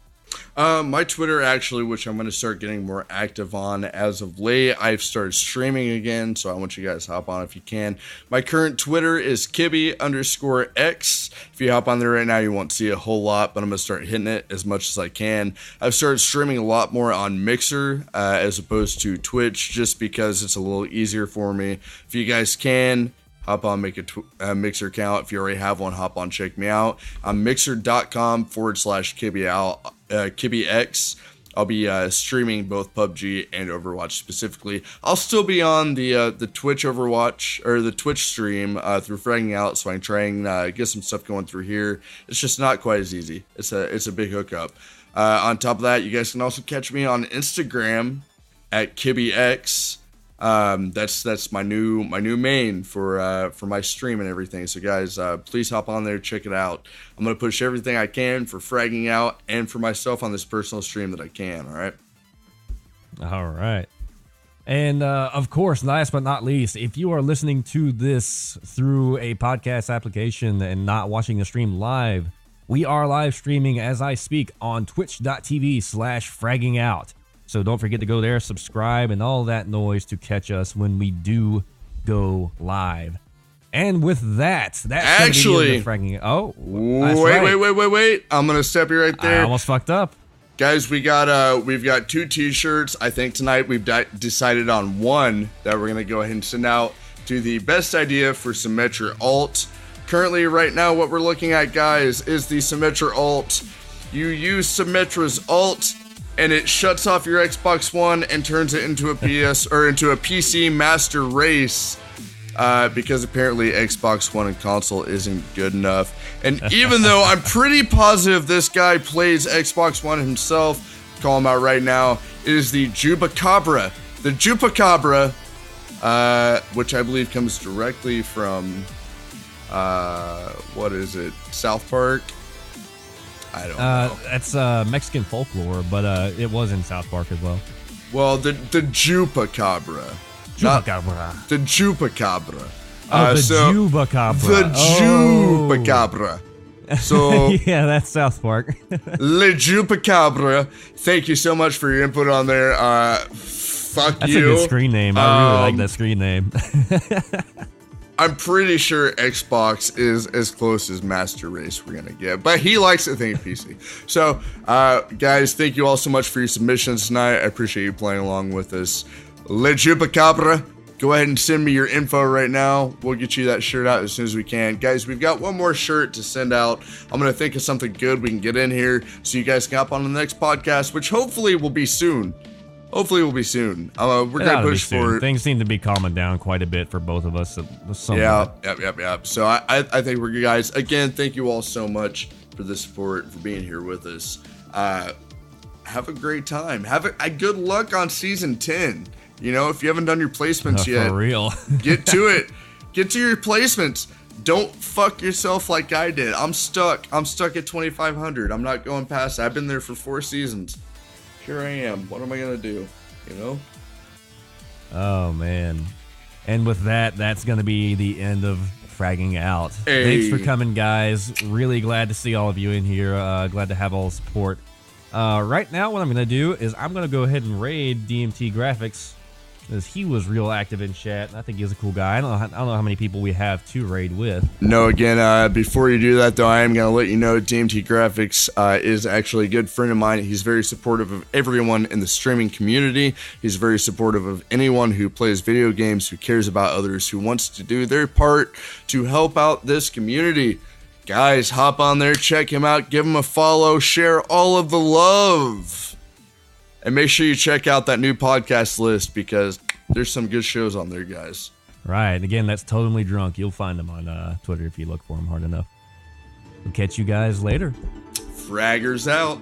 My Twitter, actually, which I'm going to start getting more active on as of late. I've started streaming again, so I want you guys to hop on if you can. My current Twitter is Kibby_X. If you hop on there right now, you won't see a whole lot, but I'm going to start hitting it as much as I can. I've started streaming a lot more on Mixer as opposed to Twitch, just because it's a little easier for me. If you guys can, hop on, make a Mixer account. If you already have one, hop on, check me out. I'm mixer.com/KibbyX. I'll be streaming both PUBG and Overwatch specifically. I'll still be on the Twitch Overwatch, or the Twitch stream through Fragging Out, so I can try and get some stuff going through here. It's just not quite as easy. It's a big hookup. On top of that, you guys can also catch me on Instagram at KibbyX. That's my new main for my stream and everything. So guys, please hop on there, check it out. I'm gonna push everything I can for Fragging Out and for myself on this personal stream that I can. All right. And of course, last but not least, if you are listening to this through a podcast application and not watching the stream live, we are live streaming as I speak on twitch.tv/fraggingout. So don't forget to go there, subscribe, and all that noise to catch us when we do go live. And with that's actually fragging. Oh, wait! I'm gonna step you right there. I almost fucked up, guys. We've got 2 T-shirts. I think tonight we've decided on one that we're gonna go ahead and send out to the best idea for Symmetra alt. Currently, right now, what we're looking at, guys, is the Symmetra alt. You use Symmetra's alt, and it shuts off your Xbox One and turns it into a PC master race, because apparently Xbox One and console isn't good enough. And even though I'm pretty positive this guy plays Xbox One himself, call him out right now, it is the Jupacabra. The Jupacabra, which I believe comes directly from, what is it, South Park? I don't know. That's Mexican folklore, but it was in South Park as well. Well, the Jupacabra. Jupacabra. The Jupacabra. The Jupacabra. The Jupacabra. So yeah, that's South Park. Le Jupacabra. Thank you so much for your input on there. Fuck that's you. That's a good screen name. I really like that screen name. I'm pretty sure Xbox is as close as Master Race we're gonna get, but he likes to think PC. So, guys, thank you all so much for your submissions tonight. I appreciate you playing along with us. Le Jupacabra, go ahead and send me your info right now. We'll get you that shirt out as soon as we can. Guys, we've got one more shirt to send out. I'm gonna think of something good we can get in here so you guys can hop on the next podcast, which hopefully will be soon. We're gonna push for it. Things seem to be calming down quite a bit for both of us. Yep. So I think we're good, guys. Again, thank you all so much for the support, for being here with us. Have a great time. Have a good luck on season 10. You know, if you haven't done your placements yet, for real, get to it. Get to your placements. Don't fuck yourself like I did. I'm stuck at 2,500. I'm not going past that. I've been there for 4 seasons. Here I am. What am I gonna do? You know? Oh man. And with that, that's gonna be the end of Fragging Out. Hey. Thanks for coming, guys. Really glad to see all of you in here. Glad to have all the support. Right now, what I'm gonna do is I'm gonna go ahead and raid DMT Graphics, because he was real active in chat, and I think he's a cool guy. I don't know how many people we have to raid with. No, again, before you do that, though, I am going to let you know DMT Graphics is actually a good friend of mine. He's very supportive of everyone in the streaming community. He's very supportive of anyone who plays video games, who cares about others, who wants to do their part to help out this community. Guys, hop on there, check him out, give him a follow, share all of the love. And make sure you check out that new podcast list, because there's some good shows on there, guys. Right. Again, that's Totally Drunk. You'll find him on Twitter if you look for him hard enough. We'll catch you guys later. Fraggers out.